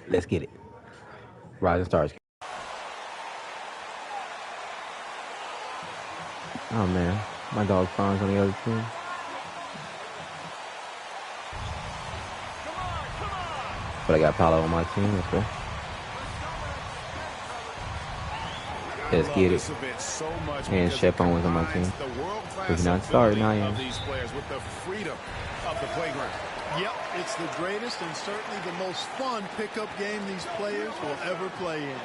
Let's get it. Rising Stars. Oh man, my dog Franz on the other team. But I got Paolo on my team. Let's go. Let's get it. And Shepon was on my team. He's not starting, I am. These players with the freedom of the playground. Yep, it's the greatest and certainly the most fun pickup game these players will ever play in.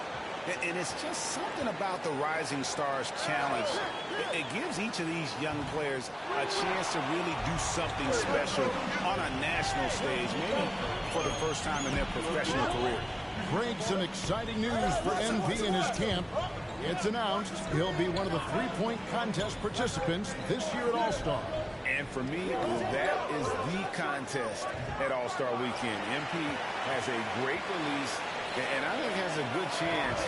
And it's just something about the Rising Stars Challenge. It gives each of these young players a chance to really do something special on a national stage, maybe for the first time in their professional career. Greg, some exciting news for MV in his camp. It's announced he'll be one of the three-point contest participants this year at All-Star. And for me, that is the contest at All-Star Weekend. MP has a great release, and I think has a good chance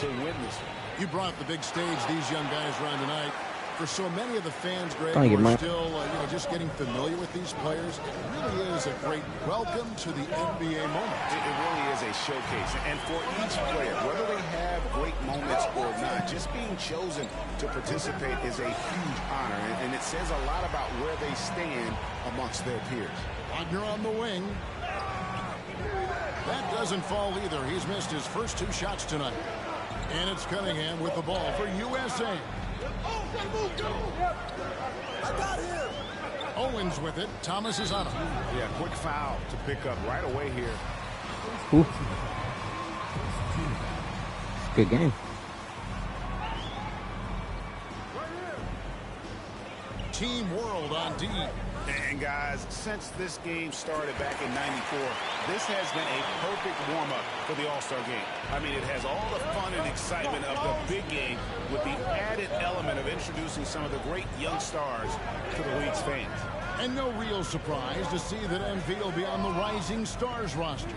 to win this one. You brought the big stage these young guys around tonight. For so many of the fans, Greg, Thank you, who are man. still just getting familiar with these players, it really is a great welcome to the NBA moment. It really is a showcase. And for each player, whether they have great moments or not, just being chosen to participate is a huge honor. And it says a lot about where they stand amongst their peers. Wagner on the wing. That doesn't fall either. He's missed his first two shots tonight. And it's Cunningham with the ball for USA. I got him. Owens with it. Thomas is on him. Yeah, quick foul to pick up right away here. Ooh. Good game. Team World on D. And guys, since this game started back in '94, this has been a perfect warm-up for the All-Star game. I mean, it has all the fun and excitement of the big game with the added element of introducing some of the great young stars to the league's fans. And no real surprise to see that MV will be on the Rising Stars roster.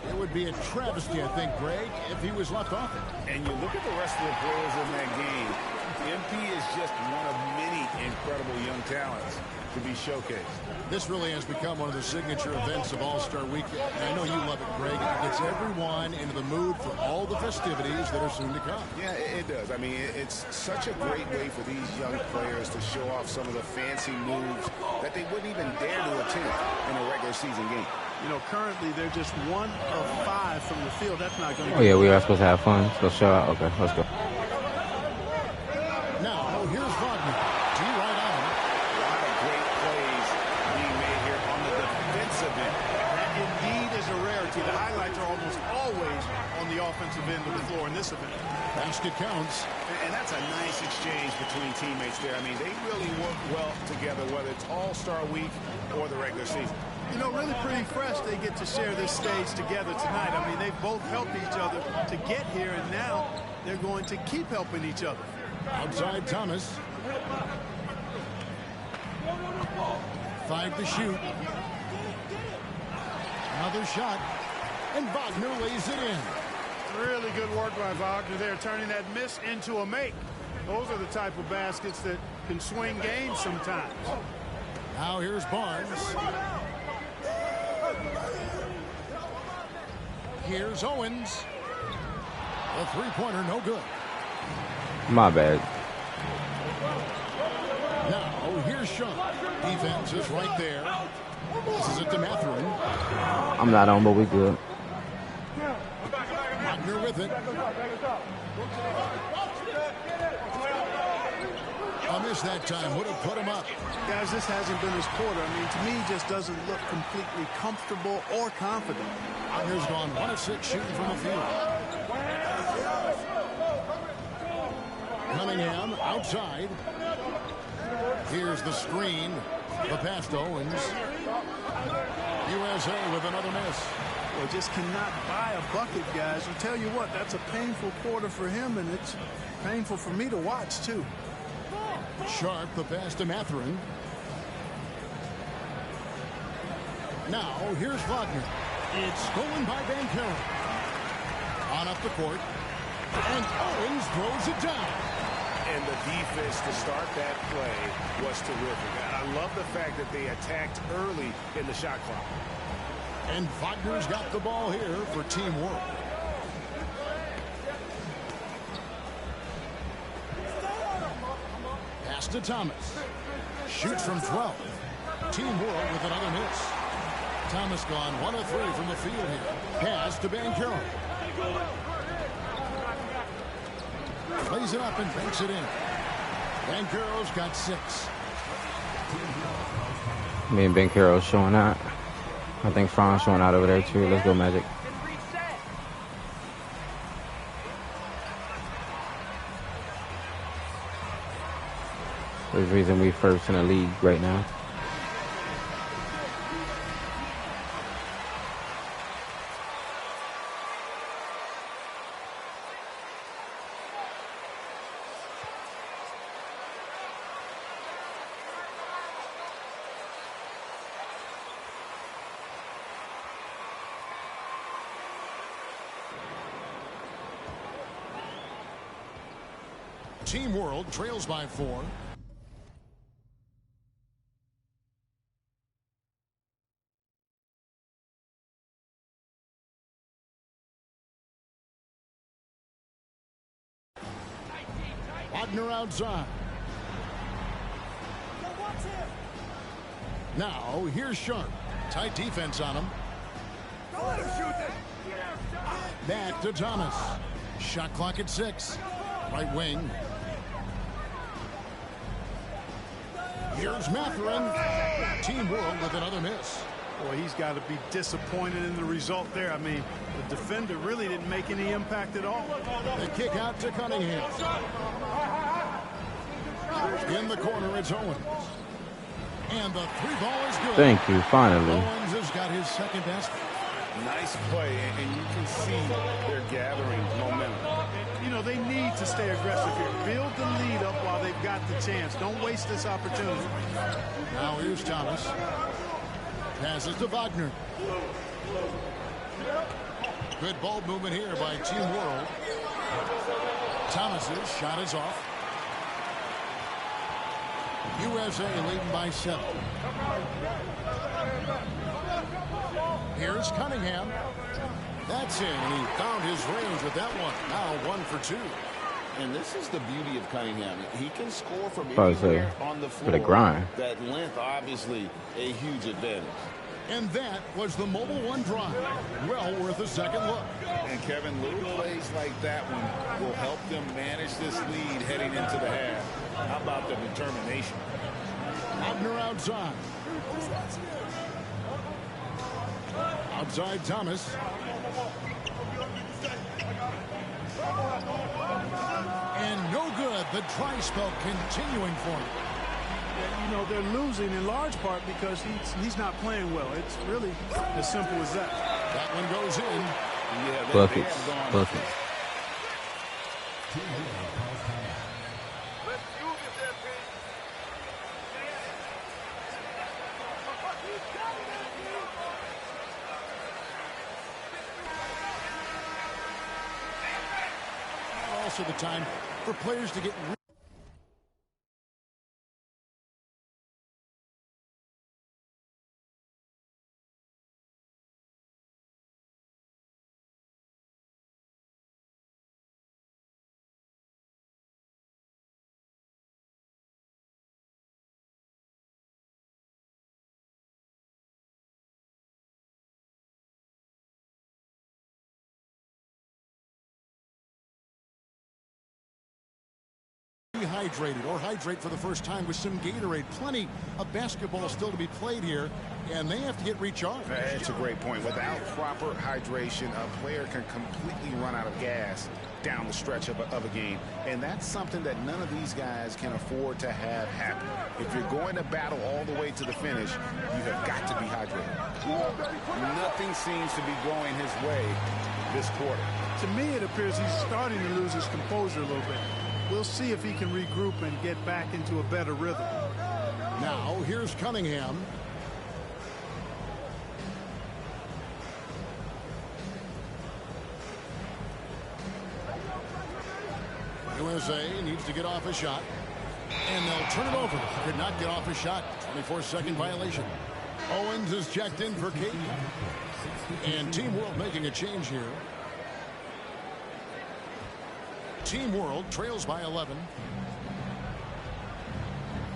It would be a travesty, I think, Greg, if he was left off it. And you look at the rest of the players in that game, MP is just one of many incredible young talents to be showcased. This really has become one of the signature events of All-Star Weekend. And I know you love it, Greg. It gets everyone into the mood for all the festivities that are soon to come. Yeah, it does. I mean, it's such a great way for these young players to show off some of the fancy moves that they wouldn't even dare to attempt in a regular season game. You know, currently they're just 1 of 5 from the field. That's not going to Oh yeah, we are supposed to have fun. So show out. Okay, let's go. Now, here's Wagner. G right on. A lot of great plays being made here on the defensive end. That indeed is a rarity. The highlights are almost always on the offensive end of the floor in this event. Basket counts. And that's a nice exchange between teammates there. I mean, they really work well together, whether it's All-Star Week or the regular season. You know, really pretty fresh they get to share this stage together tonight. I mean, they've both helped each other to get here, and now they're going to keep helping each other. Outside Thomas. 5 to shoot. Another shot. And Wagner lays it in. Really good work by Wagner there, turning that miss into a make. Those are the type of baskets that can swing games sometimes. Now here's Barnes. Here's Owens. The three-pointer, no good. My bad. Now here's Sean. Defense is right there. This is it to Mathurin. I'm not on, but we good. Wagner with it. A miss that time would have put him up. Guys, this hasn't been his quarter. I mean, to me, he just doesn't look completely comfortable or confident. Wagner's gone 1 of 6 shooting from the field. Cunningham outside. Here's the screen. The pass to Owens. USA with another miss. Well, just cannot buy a bucket, guys. I'll tell you what, that's a painful quarter for him, and it's painful for me to watch, too. Sharp, the pass to Mathurin. Now, here's Wagner. It's stolen by Banchero. On up the court. And Owens throws it down. And the defense to start that play was terrific. I love the fact that they attacked early in the shot clock. And Wagner's got the ball here for teamwork. Pass to Thomas. Shoots from 12. Teamwork with another miss. Thomas gone 1 of 3 from the field here. Pass to Banchero. Plays it up and banks it in. Banchero's got 6. Me and Banchero showing out. I think Fran's showing out over there too. Let's go, Magic. There's a reason we first in the league right now. Team World trails by 4. Wagner outside. Now here's Sharp. Tight defense on him. Back to Thomas. Shot clock at 6. Right wing. Here's Mathurin. Team World with another miss. Boy, he's got to be disappointed in the result there. I mean, the defender really didn't make any impact at all. The kick out to Cunningham. In the corner, it's Owens. And the 3-ball is good. Thank you, finally. Owens has got his second basket. Nice play, and you can see they're gathering momentum. You know, they need to stay aggressive here. Build the lead up while they've got the chance. Don't waste this opportunity. Now here's Thomas. Passes to Wagner. Good ball movement here by Team World. Thomas's shot is off. USA leading by 7. Here's Cunningham. That's in, and he found his range with that one. Now 1 for 2. And this is the beauty of Cunningham. He can score from Probably anywhere on the floor. For the grind. That length, obviously, a huge advantage. And that was the Mobile One drive. Well worth a second look. And Kevin, little plays like that one will help them manage this lead heading into the half. How about the determination? Wagner outside. Outside Thomas. And no good. The dry spell continuing for him. You know, they're losing in large part because he's not playing well. It's really as simple as that. That one goes in. Yeah, Buckets. Buckets. Also the time for players to get hydrated or hydrate for the first time with some Gatorade. Plenty of basketball still to be played here, and they have to get recharged. That's a great point. Without proper hydration, a player can completely run out of gas down the stretch of a game, and that's something that none of these guys can afford to have happen. If you're going to battle all the way to the finish, you have got to be hydrated. Nothing seems to be going his way this quarter. To me, it appears he's starting to lose his composure a little bit. We'll see if he can regroup and get back into a better rhythm. Now, here's Cunningham. USA needs to get off a shot. And they'll turn it over. Could not get off a shot. 24-second violation. Owens is checked in for Caden. And Team World making a change here. Team World trails by 11.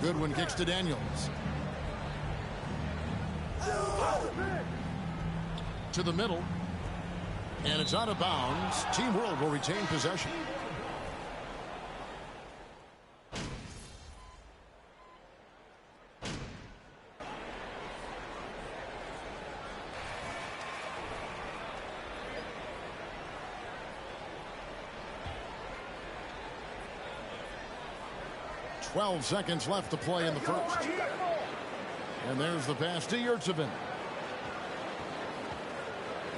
Goodwin kicks to Daniels. To the middle. And it's out of bounds. Team World will retain possession. .12 seconds left to play in the first. And there's the pass to Yurtsevin.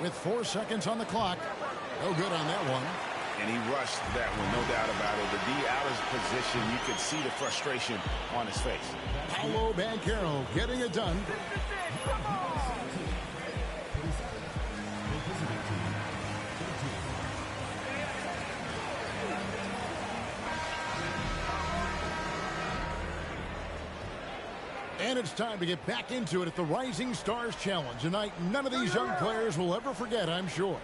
With 4 seconds on the clock. No good on that one. And he rushed that one, no doubt about it. The D out of position, you could see the frustration on his face. Paolo Banchero getting it done. And it's time to get back into it at the Rising Stars Challenge. Tonight, none of these young players will ever forget, I'm sure.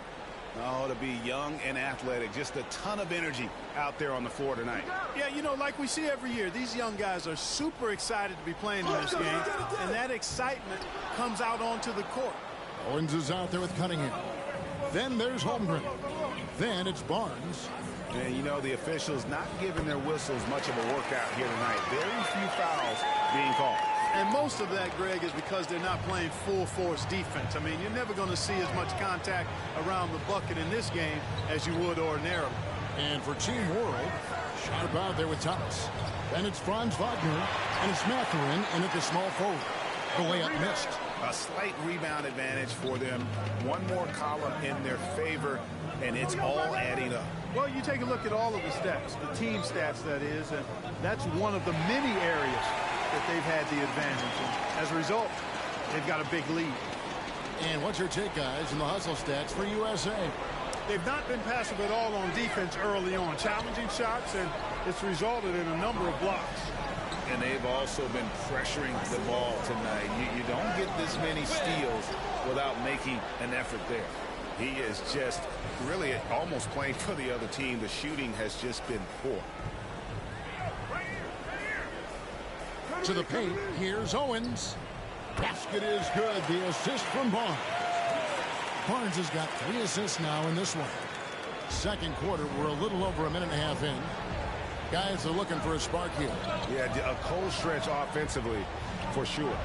Oh, to be young and athletic. Just a ton of energy out there on the floor tonight. Yeah, you know, like we see every year, these young guys are super excited to be playing in this game. And that excitement comes out onto the court. Owens is out there with Cunningham. Then there's Holmgren. Then it's Barnes. And, you know, the officials not giving their whistles much of a workout here tonight. Very few fouls being called. And most of that, Greg, is because they're not playing full-force defense. I mean, you're never going to see as much contact around the bucket in this game as you would ordinarily. And for Team World, sharp out there with Thomas. Then it's Franz Wagner, and it's Mathurin in at the small forward. The layup missed. A slight rebound advantage for them. One more column in their favor, and it's all adding up. Well, you take a look at all of the stats, the team stats, that is, and that's one of the many areas that they've had the advantage. And as a result, they've got a big lead. And what's your take, guys, in the hustle stats for USA? They've not been passive at all on defense early on. Challenging shots, and it's resulted in a number of blocks. And they've also been pressuring the ball tonight. You don't get this many steals without making an effort there. He is just really almost playing for the other team. The shooting has just been poor. To the paint, here's Owens. Basket is good. The assist from Barnes. Barnes has got 3 assists now in this one. Second quarter, we're a little over a minute and a half in. Guys are looking for a spark here. Yeah, a cold stretch offensively for sure.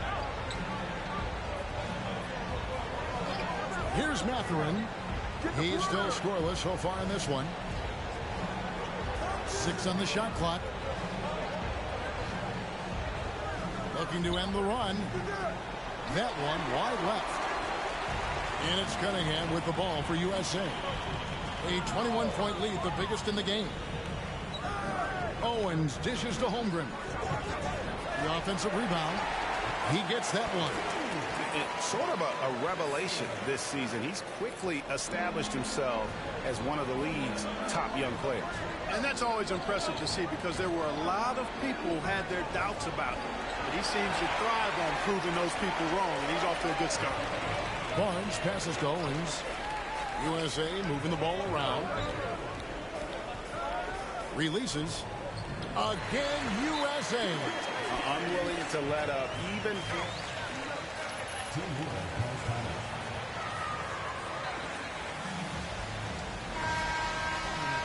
Here's Mathurin. He's still scoreless so far in this one. 6 on the shot clock. Looking to end the run. That one wide left. And it's Cunningham with the ball for USA. A 21-point lead, the biggest in the game. Owens dishes to Holmgren. The offensive rebound. He gets that one. It's sort of a revelation this season. He's quickly established himself as one of the league's top young players. And that's always impressive to see because there were a lot of people who had their doubts about him. But he seems to thrive on proving those people wrong, and he's off to a good start. Barnes passes to Owens. USA moving the ball around. Releases. Again, USA. Unwilling to let up even.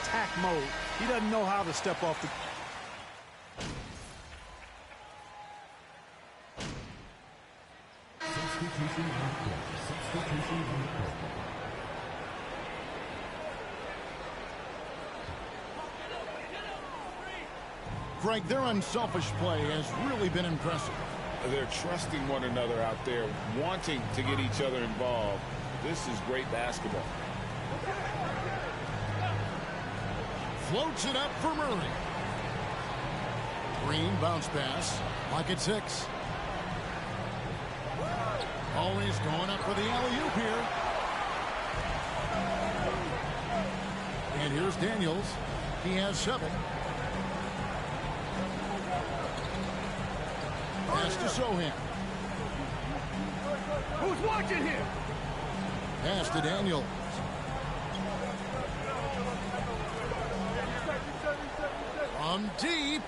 Attack mode. He doesn't know how to step off the. Frank, their unselfish play has really been impressive. They're trusting one another out there, wanting to get each other involved. This is great basketball. Floats it up for Murray. Green bounce pass. Pocket 6. Always going up for the alley-oop here. And here's Daniels. He has 7. Pass to Sohan. Who's watching here? Pass to Daniels. From deep.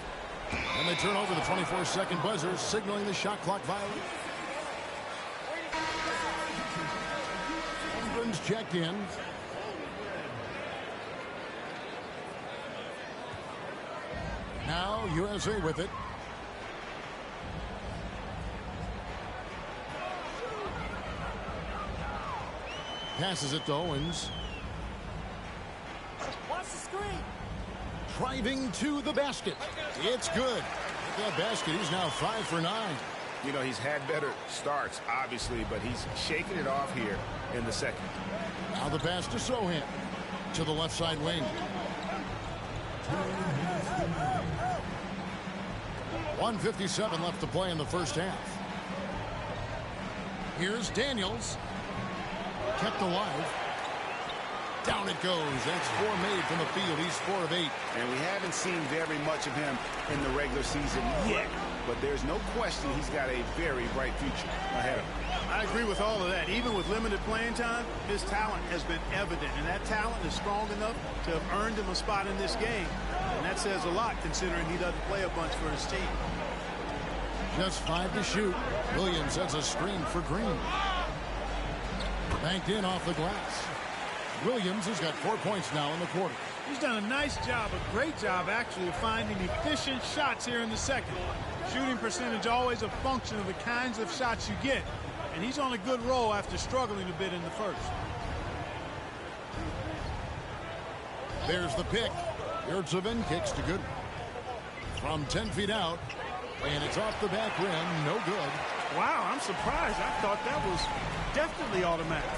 And they turn over the 24-second buzzer, signaling the shot clock violation. Holmgren's checked in. Now USA with it. Passes it to Owens. Watch the screen. Driving to the basket. It's good. At that basket, he's now 5 for 9. You know, he's had better starts, obviously, but he's shaking it off here in the second. Now the pass to Sohan. To the left side wing. 1:57 left to play in the first half. Here's Daniels. Kept alive. Down it goes. That's 4 made from the field. He's 4 of 8. And we haven't seen very much of him in the regular season yet. But there's no question he's got a very bright future ahead of him. I agree with all of that. Even with limited playing time, his talent has been evident. And that talent is strong enough to have earned him a spot in this game. And that says a lot considering he doesn't play a bunch for his team. Just 5 to shoot. Williams sets a screen for Green. Banked in off the glass. Williams has got 4 points now in the quarter. He's done a nice job, a great job actually, of finding efficient shots here in the second. Shooting percentage always a function of the kinds of shots you get. And he's on a good roll after struggling a bit in the first. There's the pick. Yurtseven kicks to good. From 10 feet out. And it's off the back rim. No good. Wow, I'm surprised. I thought that was definitely automatic.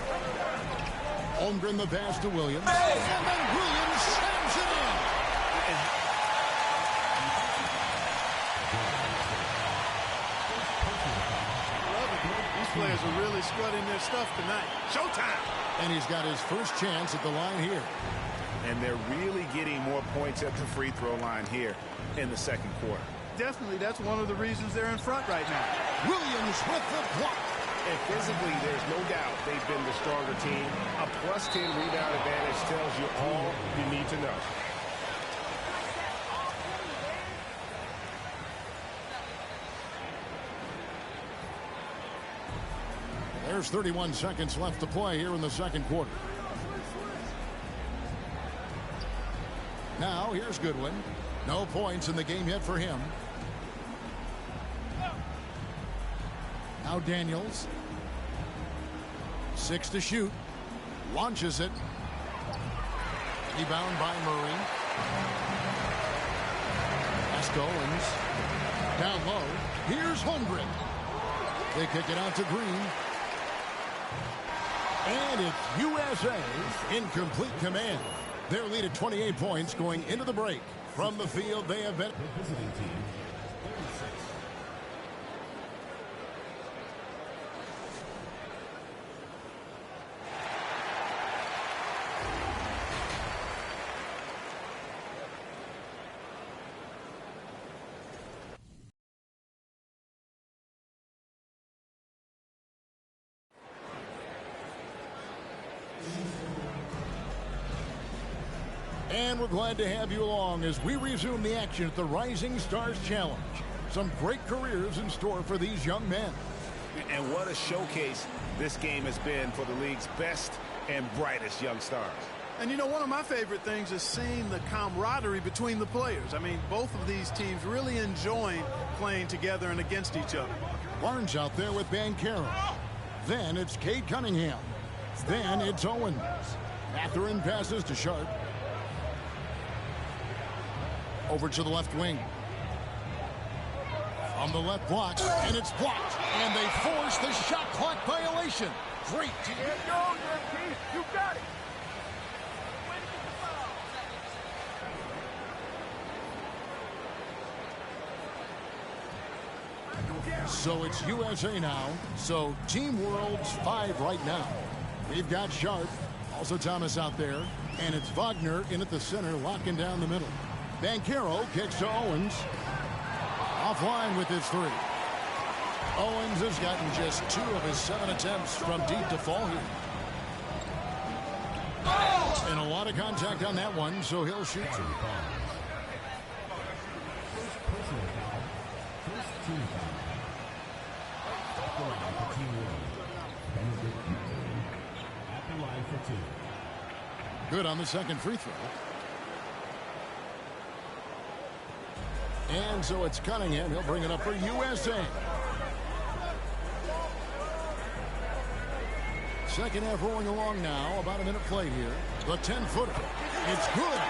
Holmgren the pass to Williams. And then Williams slams it in. These players are really strutting their stuff tonight. Showtime! And he's got his first chance at the line here. And they're really getting more points at the free throw line here in the second quarter. Definitely, that's one of the reasons they're in front right now. Williams with the block. And physically, there's no doubt they've been the stronger team. A +10 rebound advantage tells you all you need to know. There's 31 seconds left to play here in the second quarter. Now, here's Goodwin. No points in the game yet for him. Now Daniels. 6 to shoot. Launches it. Rebound by Murray. Pass to Owens. Down low. Here's Holmgren. They kick it out to Green. And it's USA in complete command. Their lead at 28 points going into the break. From the field, they have been... The visiting team, 36. And we're glad to have you along as we resume the action at the Rising Stars Challenge. Some great careers in store for these young men. And what a showcase this game has been for the league's best and brightest young stars. And you know, one of my favorite things is seeing the camaraderie between the players. I mean, both of these teams really enjoying playing together and against each other. Barnes out there with Banchero. Then it's Cade Cunningham. Then it's Owens. Mathurin passes to Sharp. Over to the left wing. On the left block, and it's blocked. And they force the shot clock violation. Great. You got it. So it's USA now. So Team World's 5 right now. We've got Sharp, also Thomas out there, and it's Wagner in at the center, locking down the middle. Banchero kicks to Owens. Offline with his 3. Owens has gotten just 2 of his 7 attempts from deep to fall here. Out of contact on that one, so he'll shoot. Good on the second free throw. And so it's Cunningham. He'll bring it up for USA. Second half rolling along now. About a minute played here. The 10-footer. It's good.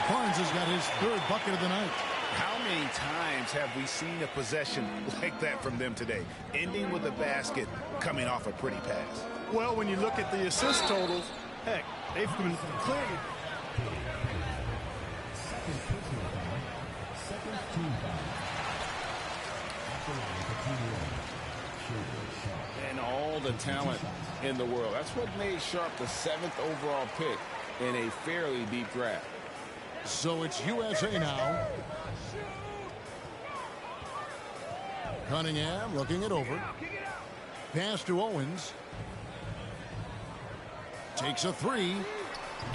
Barnes has got his third bucket of the night. How many times have we seen a possession like that from them today? Ending with a basket, coming off a pretty pass. Well, when you look at the assist totals, heck, they've been clearly. And all the talent in the world. That's what made Sharp the 7th overall pick in a fairly deep draft. So it's USA now. Cunningham looking it over. Pass to Owens. Takes a three.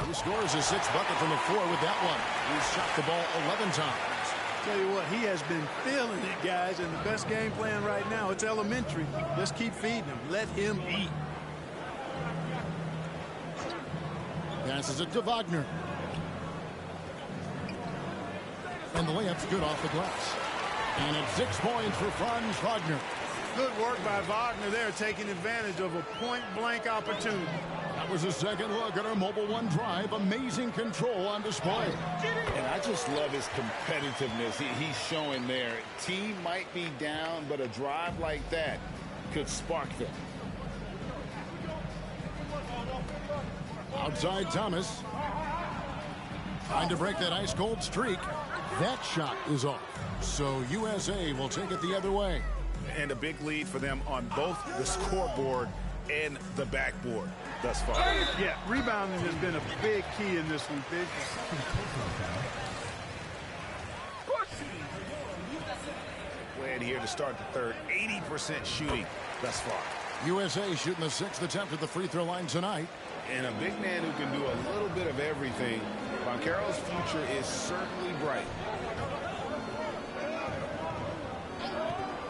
He scores his 6th bucket from the floor with that one. He's shot the ball 11 times. Tell you what, he has been feeling it, guys, and the best game plan right now, it's elementary. Just keep feeding him. Let him eat. Passes it to Wagner. And the layup's good off the glass. And it's 6 points for Franz Wagner. Good work by Wagner there, taking advantage of a point-blank opportunity. That was a second look at our Mobile One drive. Amazing control on display. And I just love his competitiveness he's showing there. Team might be down, but a drive like that could spark them. Outside Thomas. Trying to break that ice-cold streak. That shot is off. So USA will take it the other way. And a big lead for them on both the scoreboard and the backboard thus far. Yeah, rebounding has been a big key in this one, big. Glad here to start the third. 80% shooting thus far. USA shooting the 6th attempt at the free throw line tonight. And a big man who can do a little bit of everything. Banchero's future is certainly bright.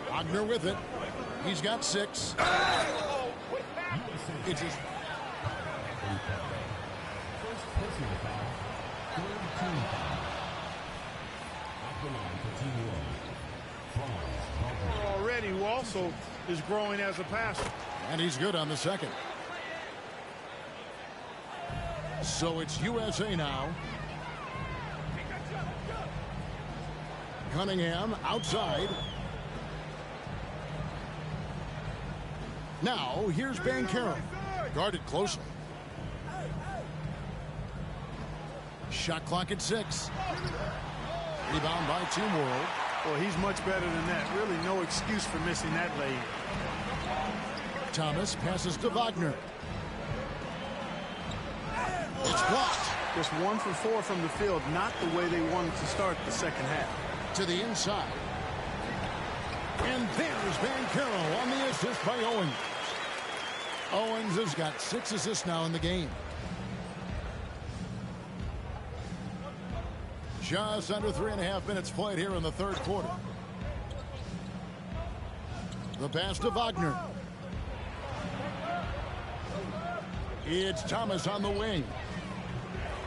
Wagner with it. He's got 6. It's his. Already, who also is growing as a passer. And he's good on the second. So it's USA now. Cunningham outside. Now here's Banchero. Guarded closely. Shot clock at 6. Rebound by Team World. Well, he's much better than that. Really no excuse for missing that lay. Thomas passes to Wagner. It's blocked. Just 1 for 4 from the field. Not the way they wanted to start the second half. To the inside. And there's Banchero on the assist by Owens. Owens has got 6 assists now in the game. Just under 3.5 minutes played here in the third quarter. The pass to Wagner. It's Thomas on the wing.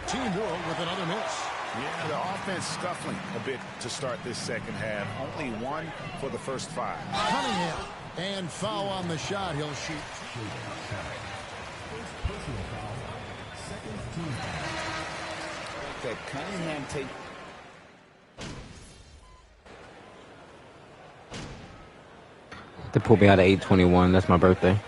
Team World with another miss. Yeah, the offense scuffling a bit to start this second half. Only 1 for the first 5. Cunningham. And foul on the shot. He'll shoot. That Cunningham take. They pulled me out at 8:21. That's my birthday.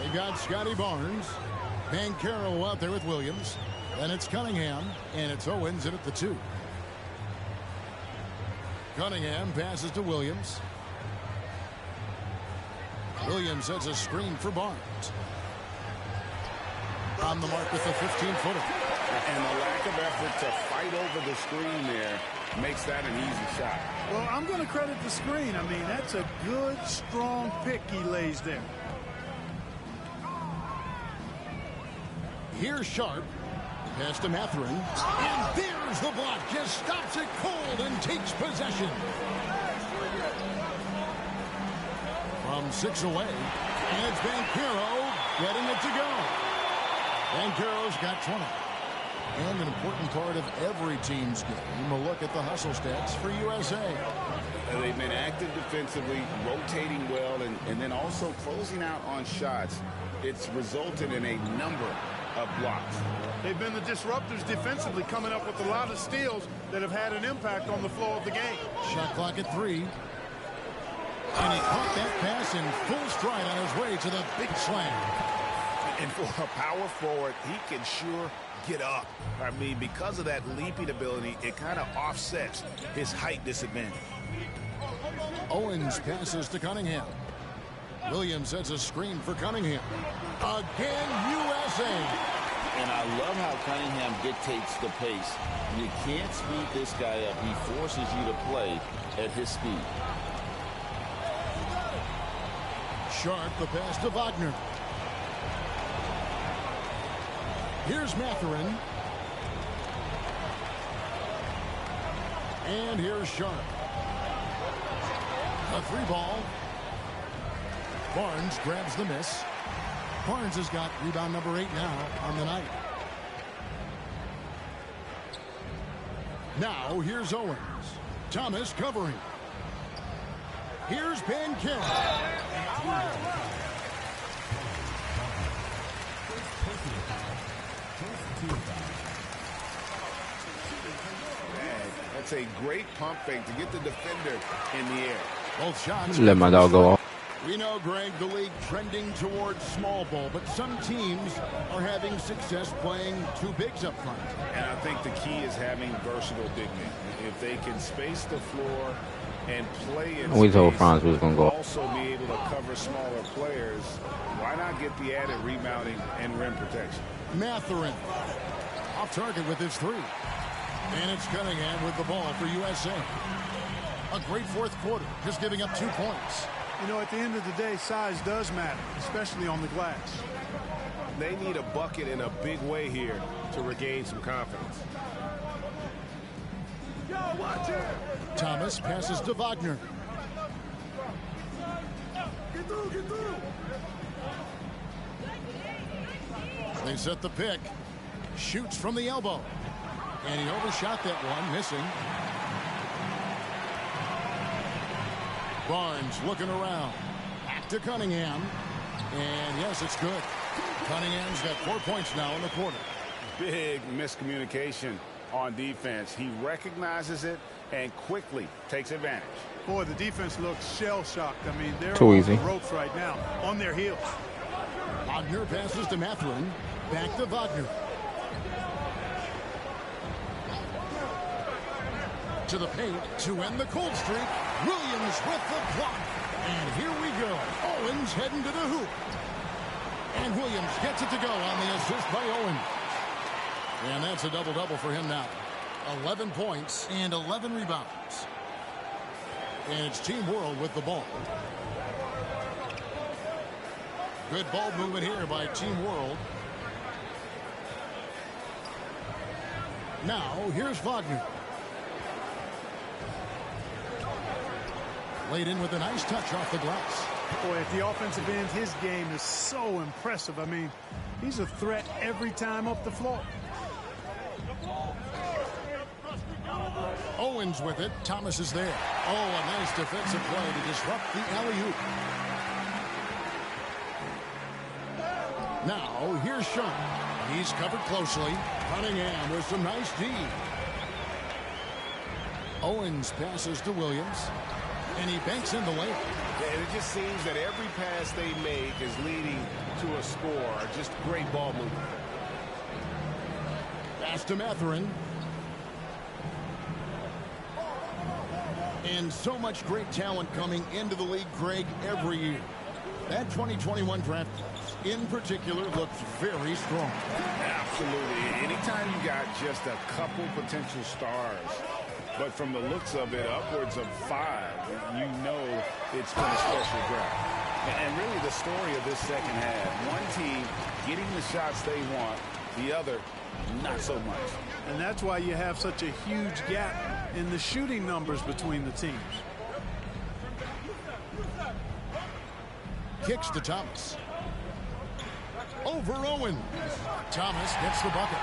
They got Scotty Barnes. Banchero out there with Williams. Then it's Cunningham. And it's Owens in at the 2. Cunningham passes to Williams. Williams sets a screen for Barnes. On the mark with the 15-footer. And the lack of effort to fight over the screen there makes that an easy shot. Well, I'm going to credit the screen. I mean, that's a good, strong pick he lays there. Here's Sharp. Pass to Mathurin. And there's the block. Just stops it cold and takes possession. From 6 away. And it's Banchero getting it to go. Banchero's got 20. And an important part of every team's game, a look at the hustle stats for USA. They've been active defensively, rotating well, and then also closing out on shots. It's resulted in a number of blocks. They've been the disruptors defensively, coming up with a lot of steals that have had an impact on the flow of the game. Shot clock at 3. And he caught that pass in full stride on his way to the big slam. And for a power forward, he can sure get up. I mean, because of that leaping ability, it kind of offsets his height disadvantage. Owens passes to Cunningham. Williams sets a screen for Cunningham. Again, USA. And I love how Cunningham dictates the pace. You can't speed this guy up. He forces you to play at his speed. Sharp, the pass to Wagner. Here's Mathurin. And here's Sharp. A 3 ball. Barnes grabs the miss. Barnes has got rebound number 8 now on the night. Now here's Owens. Thomas covering. Here's Banchero. That's a great pump fake to get the defender in the air. Both shots. Let my dog go off. We know, Greg, the league trending towards small ball, but some teams are having success playing 2 bigs up front. And I think the key is having versatile big men. If they can space the floor and play in We told space, Franz we was gonna go. also be able to cover smaller players, why not get the added rebounding and rim protection? Mathurin off target with his 3. And it's Cunningham with the ball for USA. A great fourth quarter, just giving up 2 points. You know, at the end of the day, size does matter, especially on the glass. They need a bucket in a big way here to regain some confidence. Thomas passes to Wagner. They set the pick. Shoots from the elbow. And he overshot that one, missing. Barnes looking around. Back to Cunningham. And yes, it's good. Cunningham's got 4 points now in the quarter. Big miscommunication on defense. He recognizes it and quickly takes advantage. Boy, the defense looks shell-shocked. I mean, they're Too on easy. the ropes right now, on their heels. Wagner passes to Mathurin. Back to Wagner. To the paint to end the cold streak. Williams with the block. And here we go. Owens heading to the hoop. And Williams gets it to go on the assist by Owens. And that's a double-double for him now. 11 points and 11 rebounds. And it's Team World with the ball. Good ball movement here by Team World. Now, here's Wagner. Laid in with a nice touch off the glass. Boy, at the offensive end, his game is so impressive. I mean, he's a threat every time up the floor. Owens with it. Thomas is there. Oh, a nice defensive play to disrupt the alley-oop. Now, here's Sharp. He's covered closely. Cunningham with some nice D. Owens passes to Williams. And he banks in the layup. And it just seems that every pass they make is leading to a score. Just great ball movement. Pass to Mathurin. And so much great talent coming into the league, Greg, every year. That 2021 draft class, in particular, looks very strong. Absolutely. Anytime you got just a couple potential stars, but from the looks of it, upwards of 5, you know it's been a special draft. And really the story of this second half, one team getting the shots they want, the other not so much. And that's why you have such a huge gap in the shooting numbers between the teams. Kicks to Thomas. Over Owens. Thomas gets the bucket.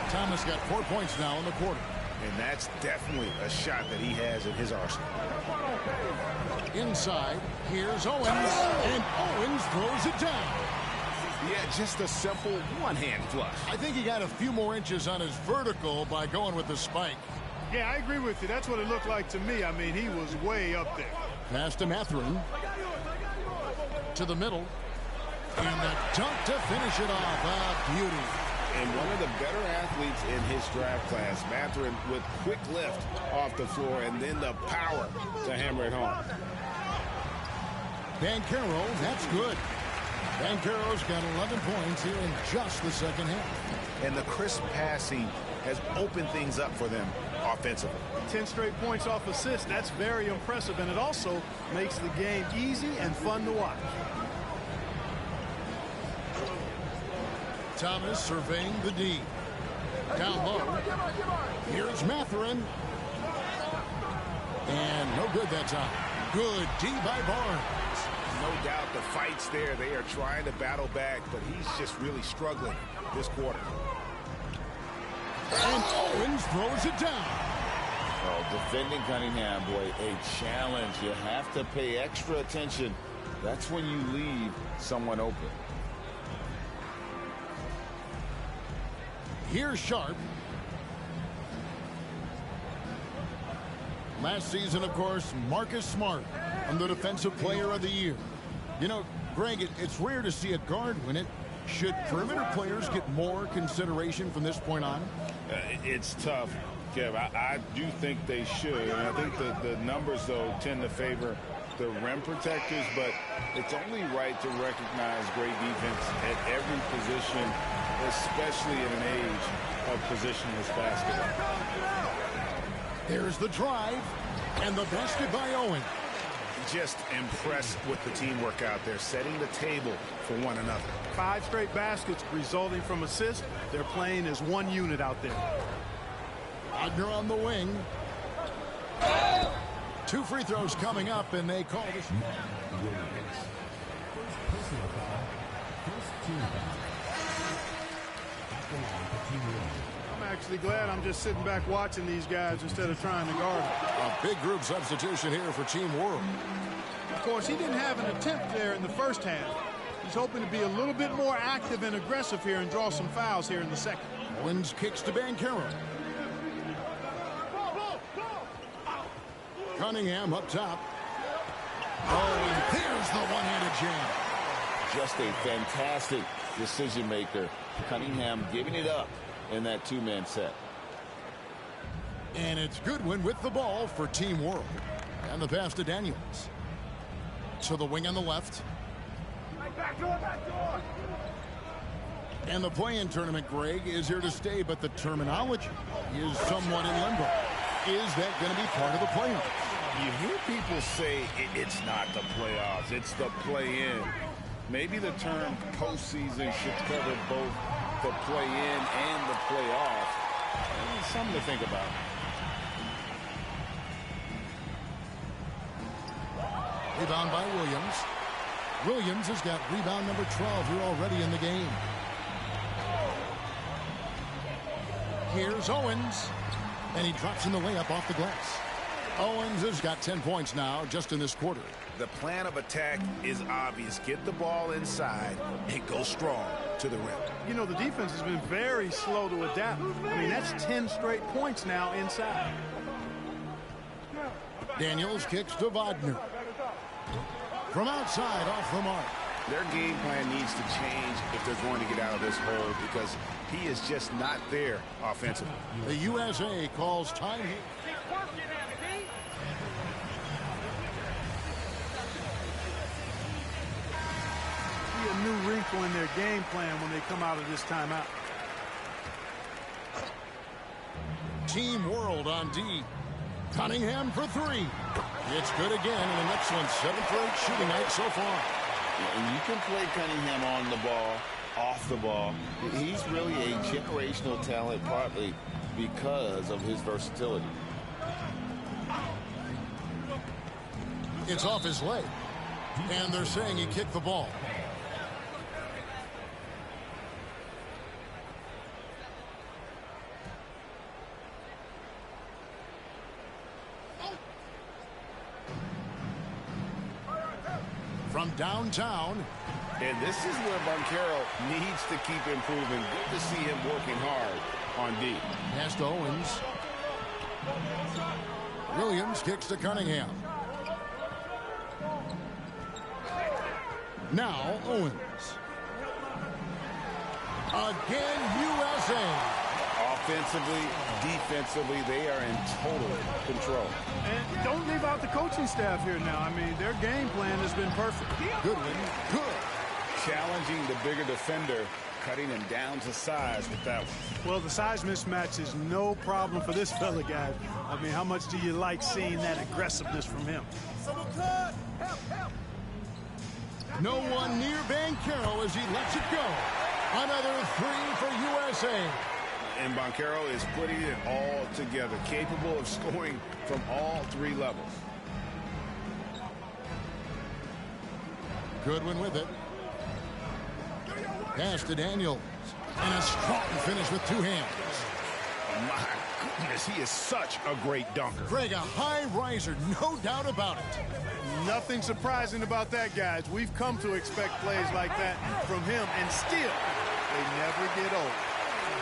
Thomas got 4 points now in the quarter. And that's definitely a shot that he has in his arsenal. Inside, here's Owens, and Owens throws it down. Yeah, just a simple one-hand flush. I think he got a few more inches on his vertical by going with the spike. Yeah, I agree with you. That's what it looked like to me. I mean, he was way up there. Pass to Mathurin. To the middle. And the dunk to finish it off. A beauty. And one of the better athletes in his draft class, Mathurin, with quick lift off the floor and then the power to hammer it home. Banchero, that's good. Banchero's got 11 points here in just the second half. And the crisp passing has opened things up for them offensively. 10 straight points off assists. That's very impressive, and it also makes the game easy and fun to watch. Thomas surveying the D. Down low. Here's Mathurin. And no good that time. Good D by Barnes. No doubt the fight's there. They are trying to battle back, but he's just really struggling this quarter. And Owens throws it down. Oh, defending Cunningham, boy, a challenge. You have to pay extra attention. That's when you leave someone open. Here's Sharp. Last season, of course, Marcus Smart, and the Defensive Player of the Year. You know, Greg, it's rare to see a guard win it. Should perimeter players get more consideration from this point on? It's tough, Kev. I do think they should. And I think the numbers, though, tend to favor the rim protectors, but it's only right to recognize great defense at every position, especially in an age of positionless basketball. There's the drive, and the basket by Owen. Just impressed with the teamwork out there, setting the table for one another. 5 straight baskets resulting from assists. They're playing as one unit out there. Wagner on the wing. 2 free throws coming up, and they call this. I'm actually glad I'm just sitting back watching these guys instead of trying to guard them. A big group substitution here for Team World. Of course, he didn't have an attempt there in the first half. He's hoping to be a little bit more active and aggressive here and draw some fouls here in the second. Owens kicks to Banchero. Cunningham up top. Oh, and there's the one-handed jam. Just a fantastic decision maker. Cunningham giving it up in that 2-man set. And it's Goodwin with the ball for Team World. And the pass to Daniels. To the wing on the left. And the play-in tournament, Greg, is here to stay, but the terminology is somewhat in limbo. Is that going to be part of the playoffs? You hear people say it's not the playoffs, it's the play-in. Maybe the term postseason should cover both the play-in and the playoffs. Something to think about. Rebound by Williams. Williams has got rebound number 12 here already in the game. Here's Owens. And he drops in the layup off the glass. Owens has got 10 points now just in this quarter. The plan of attack is obvious. Get the ball inside and go strong to the rim. You know, the defense has been very slow to adapt. I mean, that's 10 straight points now inside. Daniels kicks to Wagner. From outside, off the mark. Their game plan needs to change if they're going to get out of this hole because he is just not there offensively. The USA calls time here. a new wrinkle in their game plan when they come out of this timeout. Team World on D. Cunningham for three. It's good again, and an excellent 7 for 8 shooting night so far. And you can play Cunningham on the ball, off the ball. He's really a generational talent, partly because of his versatility. It's off his leg, and they're saying he kicked the ball. From downtown. And this is where Banchero needs to keep improving. Good to see him working hard on D. Pass to Owens. Williams kicks to Cunningham. Now Owens. Again, USA. Offensively, defensively, they are in total control. And don't leave out the coaching staff here now. I mean, their game plan has been perfect. Goodwin, good. Challenging the bigger defender, cutting him down to size with that one. Well, the size mismatch is no problem for this fella, guys. I mean, how much do you like seeing that aggressiveness from him? No one near Banchero as he lets it go. Another three for USA. And Banchero is putting it all together, capable of scoring from all three levels. Goodwin with it. Pass to Daniels. And a strong finish with two hands. My goodness, he is such a great dunker. Greg, a high riser, no doubt about it. Nothing surprising about that, guys. We've come to expect plays like that from him, and still, they never get old.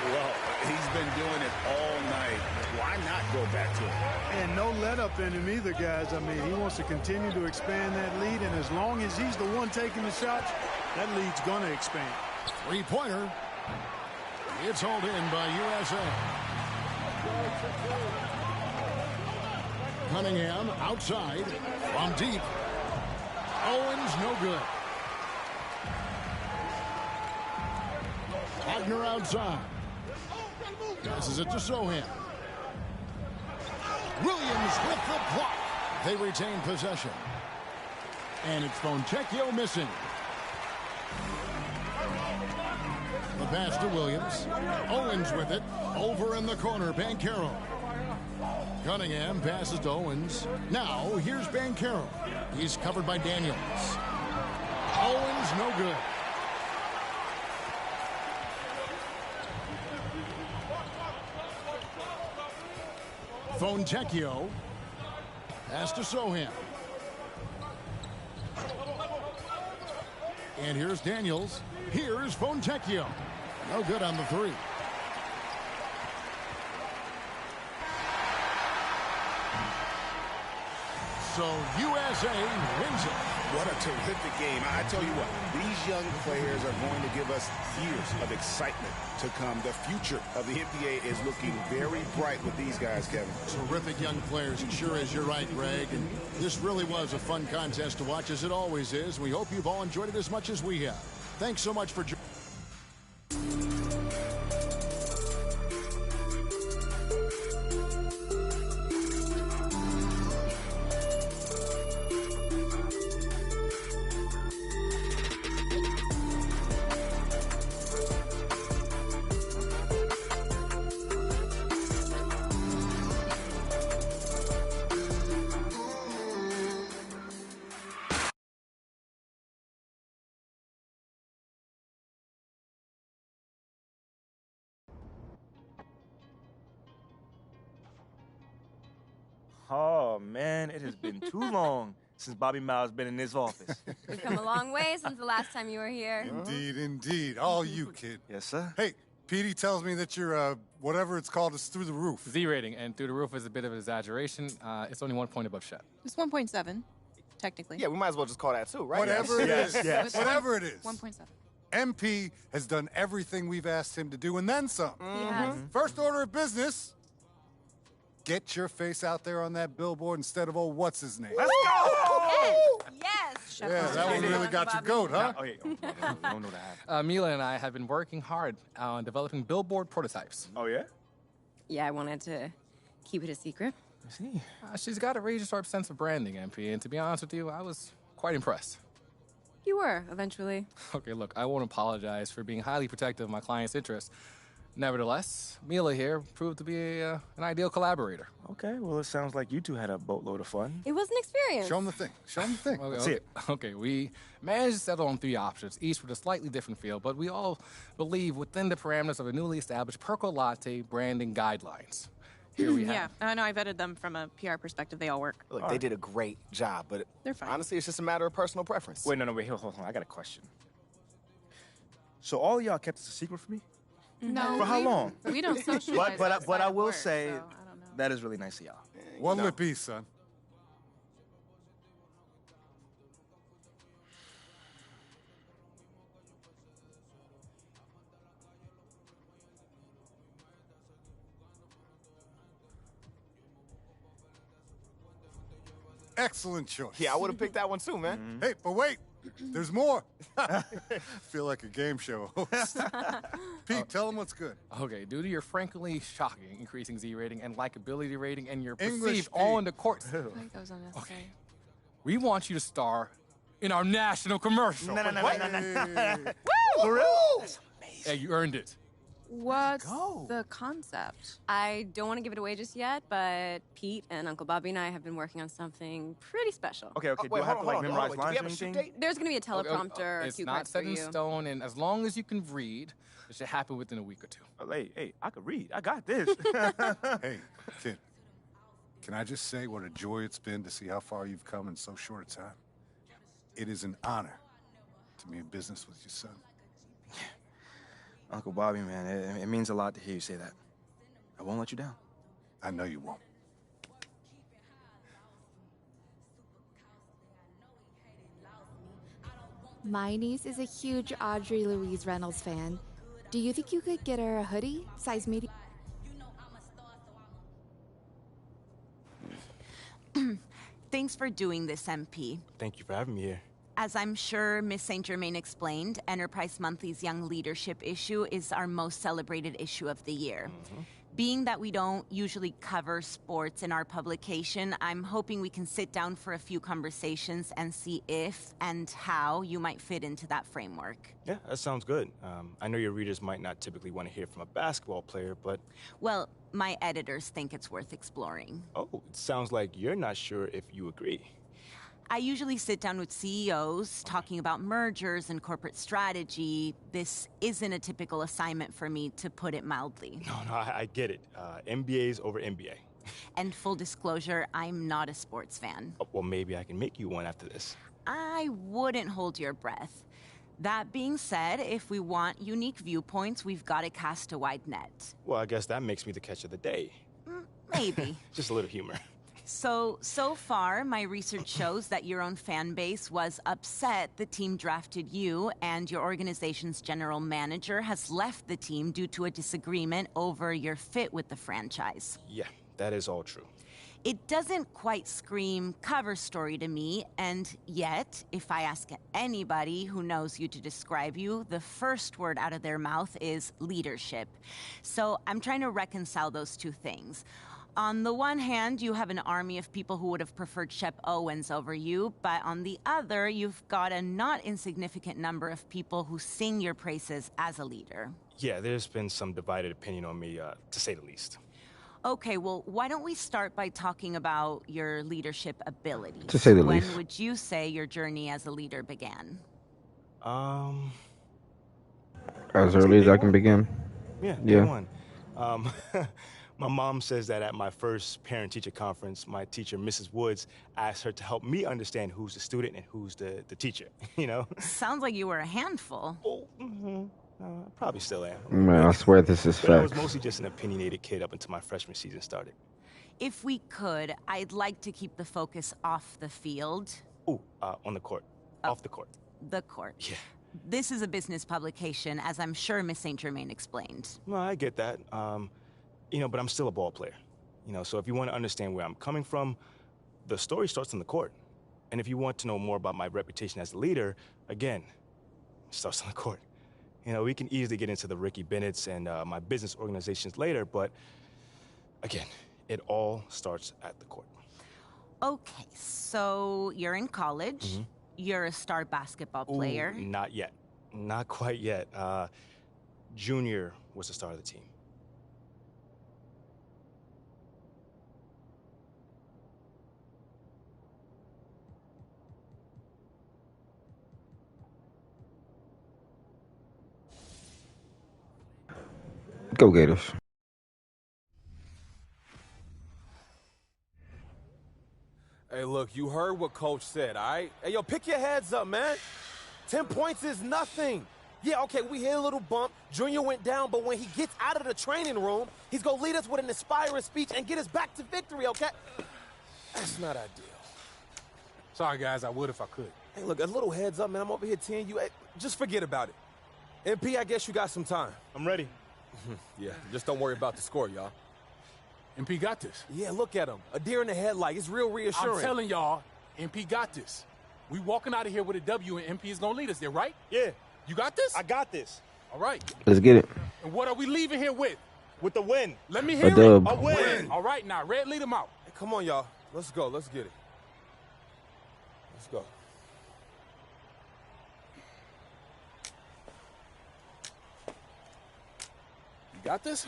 Well, he's been doing it all night. Why not go back to him? And no let-up in him either, guys. I mean, he wants to continue to expand that lead, and as long as he's the one taking the shots, that lead's going to expand. Three-pointer. It's hauled in by USA. Cunningham outside from deep. Owens no good. Wagner outside. Passes it to Sohan. Williams with the block. They retain possession. And it's Fontecchio missing. The pass to Williams. Owens with it. Over in the corner, Banchero. Cunningham passes to Owens. Now, here's Banchero. He's covered by Daniels. Owens, no good. Fontecchio. Pass to Sohan. And here's Daniels. Here's Fontecchio. No good on the three. So USA wins it. What a terrific game. I tell you what, these young players are going to give us years of excitement to come. The future of the NBA is looking very bright with these guys, Kevin. Terrific young players. It sure is. You're right, Greg. And this really was a fun contest to watch, as it always is. We hope you've all enjoyed it as much as we have. Thanks so much for joining. Oh, man, it has been too long since Bobby Miles been in this office. We've come a long way since the last time you were here. Indeed, indeed. All you, kid. Yes, sir. Hey, Petey tells me that your, whatever it's called, is through the roof. Z rating, and through the roof is a bit of an exaggeration. It's only 1 point above Shep. It's 1.7, technically. Yeah, we might as well just call that too, right? Whatever it is. Yes. Whatever it is. 1.7. MP has done everything we've asked him to do, and then some. He has. First order of business, get your face out there on that billboard instead of old what's-his-name. Let's go! Yes! Chef Yeah, that one really got your goat, huh? Oh, yeah. No, that. Mila and I have been working hard on developing billboard prototypes. Oh, yeah? Yeah, I wanted to keep it a secret. I see. She's got a razor-sharp sense of branding, MP, and to be honest with you, I was quite impressed. You were, eventually. Okay, look, I won't apologize for being highly protective of my client's interests. Nevertheless, Mila here proved to be an ideal collaborator. Okay, well, it sounds like you two had a boatload of fun. It was an experience. Show him the thing. Show him the thing. Okay, we managed to settle on 3 options, each with a slightly different feel, but we all believe within the parameters of a newly established Percolatte branding guidelines. Here we have. Yeah, no, I vetted them from a PR perspective. They all work. Look, they did a great job, but they're fine. Honestly, it's just a matter of personal preference. Wait, no, wait, hold on. I got a question. So all y'all kept this a secret from me? No. For how long? We don't socialize. But I will work, say, so I don't know. that is really nice of y'all. One lip piece, son. Excellent choice. Yeah, I would have picked that one too, man. Hey, but wait, there's more. Feel like a game show host. Pete, tell them what's good. Okay, due to your frankly shocking increasing Z rating and likability rating and your English, perceived Pete. on-the-court... I think that was unnecessary. Okay. We want you to star in our national commercial. No. For real? That's amazing. Hey, you earned it. What's the concept? I don't want to give it away just yet, but Pete and Uncle Bobby and I have been working on something pretty special. Okay, do wait, I have hold to, on, memorize do we lines have or a shoot anything? date? There's going to be a teleprompter or It's cue not cards for set in you. stone, and as long as you can read, it should happen within a week or 2. Hey, I could read. I got this. Hey, kid, can I just say what a joy it's been to see how far you've come in so short a time? It is an honor to be in business with your son. Uncle Bobby, man, it means a lot to hear you say that. I won't let you down. I know you won't. My niece is a huge Audrey Louise Reynolds fan. Do you think you could get her a hoodie, size medium? Thanks for doing this, MP. Thank you for having me here. As I'm sure Miss St. Germain explained, Enterprise Monthly's Young Leadership issue is our most celebrated issue of the year. Being that we don't usually cover sports in our publication, I'm hoping we can sit down for a few conversations and see if and how you might fit into that framework. Yeah, that sounds good. I know your readers might not typically want to hear from a basketball player, but... Well, my editors think it's worth exploring. Oh, it sounds like you're not sure if you agree. I usually sit down with CEOs talking about mergers and corporate strategy. This isn't a typical assignment for me, to put it mildly. No, I get it. MBA's over MBA. And full disclosure, I'm not a sports fan. Oh, well, maybe I can make you one after this. I wouldn't hold your breath. That being said, if we want unique viewpoints, we've got to cast a wide net. Well, I guess that makes me the catch of the day. Maybe. Just a little humor. So far, my research shows that your own fan base was upset the team drafted you, and your organization's general manager has left the team due to a disagreement over your fit with the franchise. Yeah, that is all true. It doesn't quite scream cover story to me, and yet, if I ask anybody who knows you to describe you, the first word out of their mouth is leadership. So I'm trying to reconcile those two things. On the one hand, you have an army of people who would have preferred Shep Owens over you, but on the other, you've got a not insignificant number of people who sing your praises as a leader. Yeah, there's been some divided opinion on me, to say the least. Okay, well, why don't we start by talking about your leadership abilities? To say the when least. When would you say your journey as a leader began? As early as I can begin. Yeah, day one. My mom says that at my first parent-teacher conference, my teacher, Mrs. Woods, asked her to help me understand who's the student and who's the teacher, you know? Sounds like you were a handful. Oh, probably still am. Man, I swear this is But I was facts. mostly just an opinionated kid up until my freshman season started. If we could, I'd like to keep the focus off the field. Ooh, on the court. Off the court. The court. Yeah. This is a business publication, as I'm sure Miss St. Germain explained. Well, I get that. You know, but I'm still a ball player. You know, so if you want to understand where I'm coming from, the story starts on the court. And if you want to know more about my reputation as a leader, again, it starts on the court. You know, we can easily get into the Ricky Bennett's and my business organizations later, but again, it all starts at the court. Okay, so you're in college. You're a star basketball player. Ooh, not yet. Not quite yet. Junior was the star of the team. Go Gators. Hey, look, you heard what Coach said, all right? Hey, yo, pick your heads up, man. 10 points is nothing. Yeah, okay, we hit a little bump. Junior went down, but when he gets out of the training room, he's going to lead us with an inspiring speech and get us back to victory, okay? That's not ideal. Sorry, guys, I would if I could. Hey, look, a little heads up, man. I'm over here teeing you. Hey, just forget about it. MP, I guess you got some time. I'm ready. Yeah, just don't worry about the score, y'all. MP got this. Yeah, look at him. A deer in the headlight. It's real reassuring. I'm telling y'all, MP got this. We walking out of here with a W, and MP is going to lead us there, right? Yeah. You got this? I got this. All right. Let's get it. And what are we leaving here with? With the win. Let me hear it. dub. A win. All right, now, Red, lead them out. Hey, come on, y'all. Let's go. Let's get it. Let's go. You got this?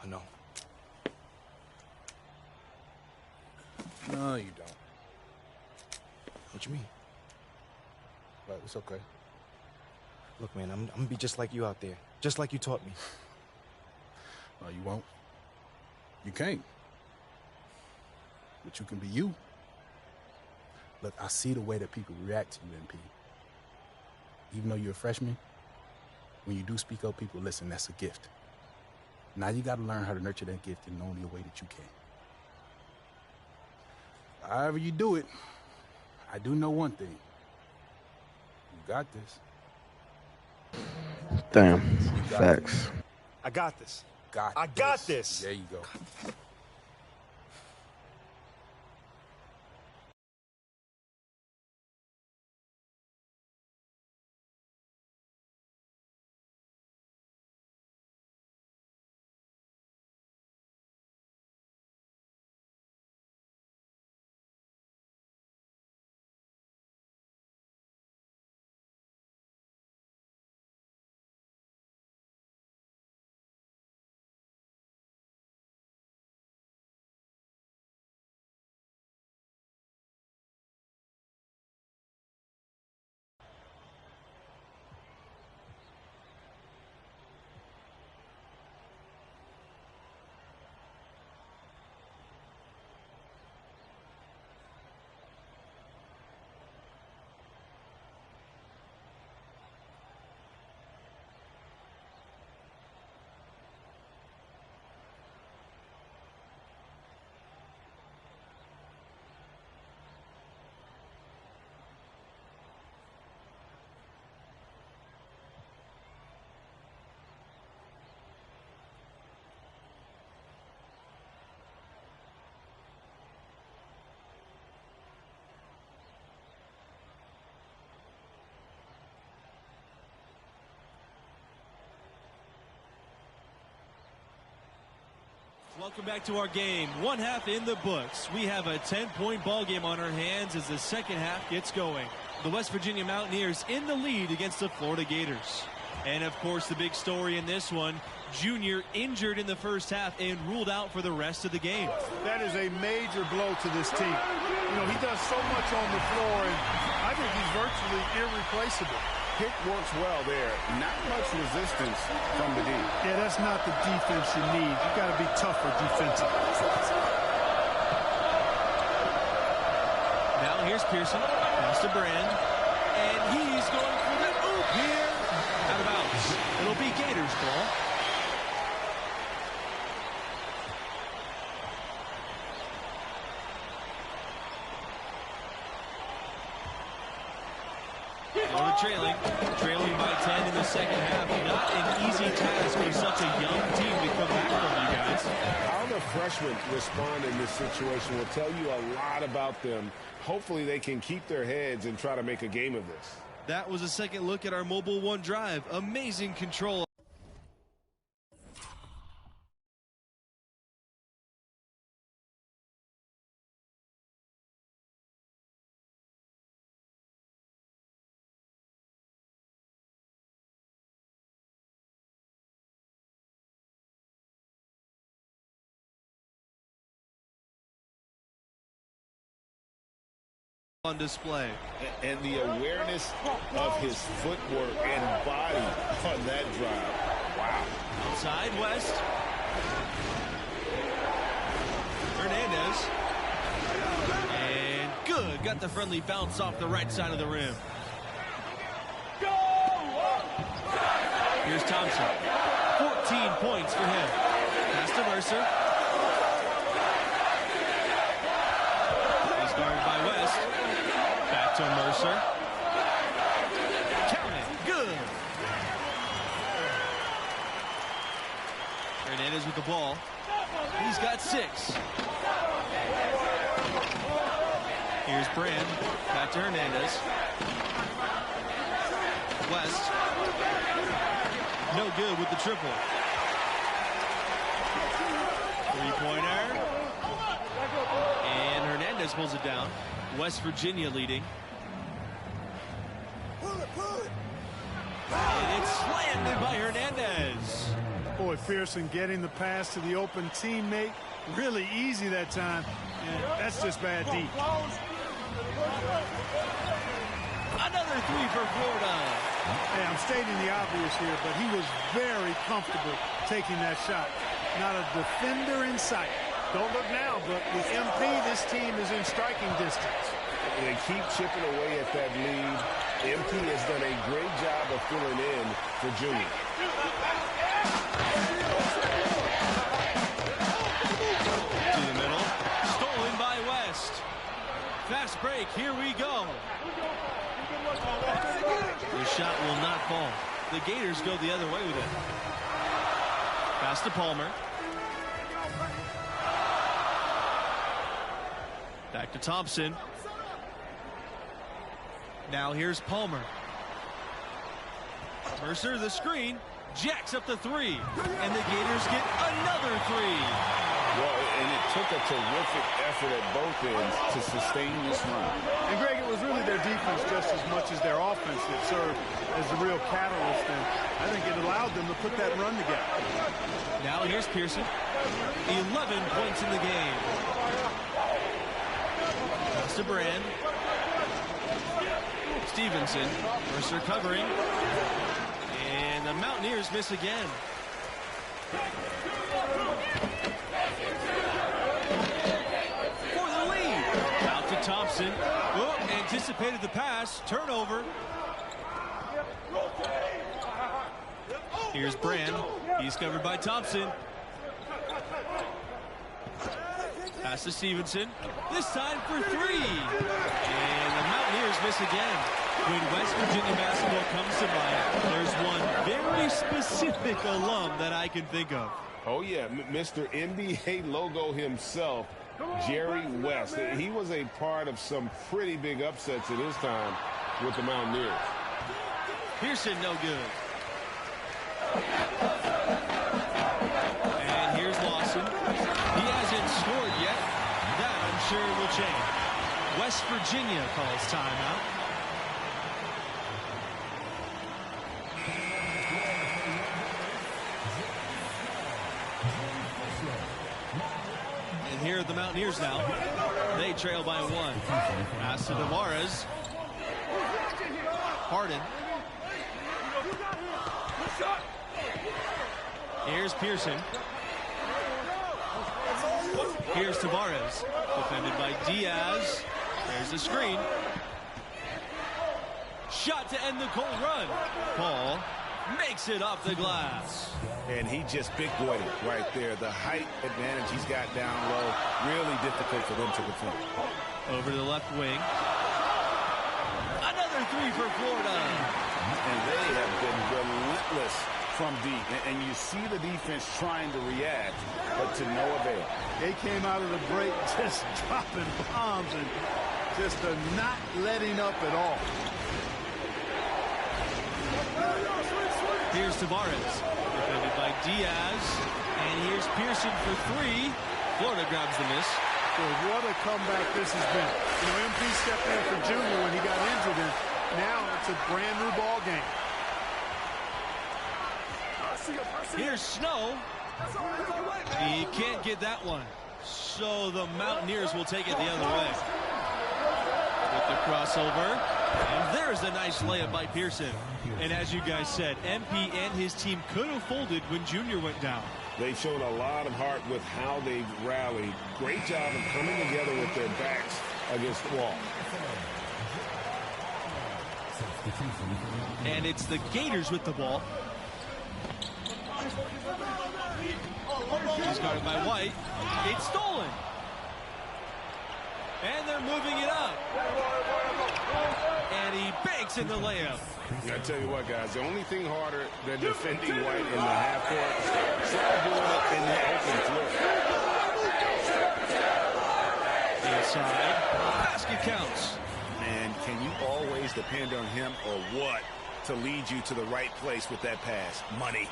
I know. No, you don't. What you mean? But it's okay. Look, man, I'm gonna be just like you out there. Just like you taught me. No, you won't. You can't. But you can be you. Look, I see the way that people react to you, MP. Even though you're a freshman, when you do speak up, people listen. That's a gift. Now you got to learn how to nurture that gift in only a way that you can. However you do it, I do know one thing. You got this. Damn. You got Facts. this. I got this. I got this. There you go. Welcome back to our game. One half in the books. We have a 10-point ball game on our hands as the second half gets going. The West Virginia Mountaineers in the lead against the Florida Gators. And of course, the big story in this one, Junior injured in the first half and ruled out for the rest of the game. That is a major blow to this team. You know, he does so much on the floor, and I think he's virtually irreplaceable. Pick works well there. Not much resistance from the D. Yeah, that's not the defense you need. You got to be tougher defensively. Now here's Pearson, pass to Brand, and he's going for the oop here. Out of bounds. It'll be Gators ball. Florida trailing by 10 in the second half. Not an easy task for such a young team to come back from, you guys. How the freshmen respond in this situation will tell you a lot about them. Hopefully they can keep their heads and try to make a game of this. That was a second look at our Mobile One drive. Amazing control. On display. And the awareness of his footwork and body on that drive. Wow. Outside West. Hernandez. And good. Got the friendly bounce off the right side of the rim. Here's Thompson. 14 points for him. Pass to Mercer. He's guarded by West. Back to Mercer. Count it. Good. Hernandez with the ball. He's got 6. Here's Brand. Back to Hernandez. West. No good with the triple. Three-pointer. And Hernandez pulls it down. West Virginia leading. And it's slammed by Hernandez. Boy, Pearson getting the pass to the open teammate. Really easy that time. And that's just bad D. Another 3 for Florida. Hey, I'm stating the obvious here, but he was very comfortable taking that shot. Not a defender in sight. Don't look now, but with MP, this team is in striking distance. They keep chipping away at that lead. MP has done a great job of filling in for Junior. To the middle. Stolen by West. Fast break. Here we go. The shot will not fall. The Gators go the other way with it. Pass to Palmer. Back to Thompson. Now here's Palmer. Mercer, the screen, jacks up the 3. And the Gators get another 3. Well, and it took a terrific effort at both ends to sustain this run. And Greg, it was really their defense just as much as their offense that served as the real catalyst. And I think it allowed them to put that run together. Now here's Pearson. 11 points in the game. Pass to Brand. Stevenson. Mercer covering. And the Mountaineers miss again. For the lead. Out to Thompson. Oh, anticipated the pass. Turnover. Here's Brand. He's covered by Thompson. Pass to Stevenson. This time for 3. And the Mountaineers miss again. When West Virginia basketball comes to mind, there's one very specific alum that I can think of. Oh, yeah, Mr. NBA logo himself, Jerry West. He was a part of some pretty big upsets at his time with the Mountaineers. Pearson, no good. And here's Lawson. He hasn't scored yet. That, I'm sure, will change. West Virginia calls timeout. And here are the Mountaineers now. They trail by 1. Pass to Tavares. Harden. Here's Pearson. Here's Tavares. Defended by Diaz. There's the screen. Shot to end the cold run. Paul makes it off the glass. And he just big boyed it right there. The height advantage he's got down low. Really difficult for them to defend. Over to the left wing. Another 3 for Florida. relentless from deep. And you see the defense trying to react, but to no avail. They came out of the break just dropping bombs and just not letting up at all. Here's Tavares, defended by Diaz. And here's Pearson for three. Florida grabs the miss. Boy, what a comeback this has been. You know, MP stepped in for Junior when he got injured, and now it's a brand new ball game. Here's Snow. He can't get that one. So the Mountaineers will take it the other way. With the crossover. And there's a nice layup by Pearson. And as you guys said, MP and his team could have folded when Junior went down. They showed a lot of heart with how they rallied. Great job of coming together with their backs against the wall. And it's the Gators with the ball. He's guarded by White. It's stolen. And they're moving it up. And he banks in the layup. I tell you what, guys, the only thing harder than defending White in the half court is trying in the open floor. Inside. Basket counts. And can you always depend on him or what to lead you to the right place with that pass? Money.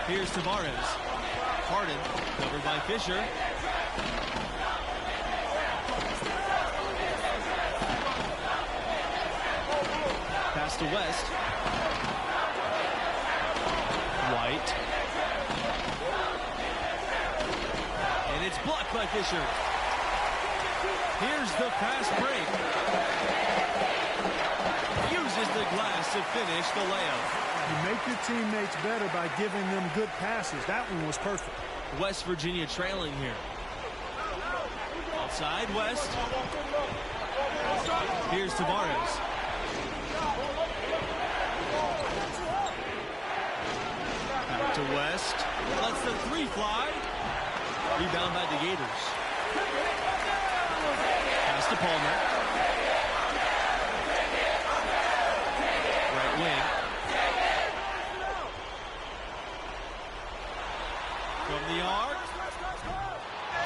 Here's Tavares. Harden covered by Fisher. Pass to West. White. And it's blocked by Fisher. Here's the fast break. Uses the glass to finish the layup. You make your teammates better by giving them good passes. That one was perfect. West Virginia trailing here. Outside West. Here's Tavares. Back to West. Lets the three fly. Rebound by the Gators. Pass to Palmer. Right wing. From the arc.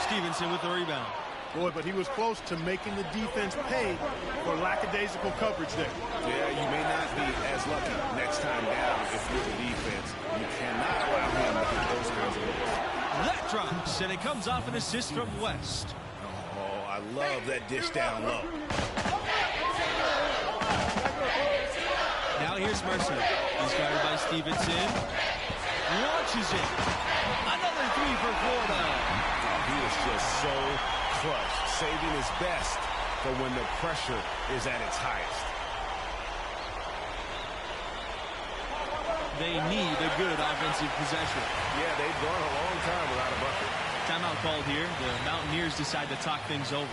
Stevenson with the rebound. Boy, but he was close to making the defense pay for lackadaisical coverage there. Yeah, you may not be as lucky next time down if you're the defense. You cannot allow him to get those kinds of looks. That drops, and it comes off an assist from West. Oh, I love that dish down low. Now here's Mercer. He's guarded by Stevenson. Launches it. Another three for Florida. He is just so clutch, saving his best for when the pressure is at its highest. They need a good offensive possession. Yeah, they've gone a long time without a bucket. Timeout called here. The Mountaineers decide to talk things over.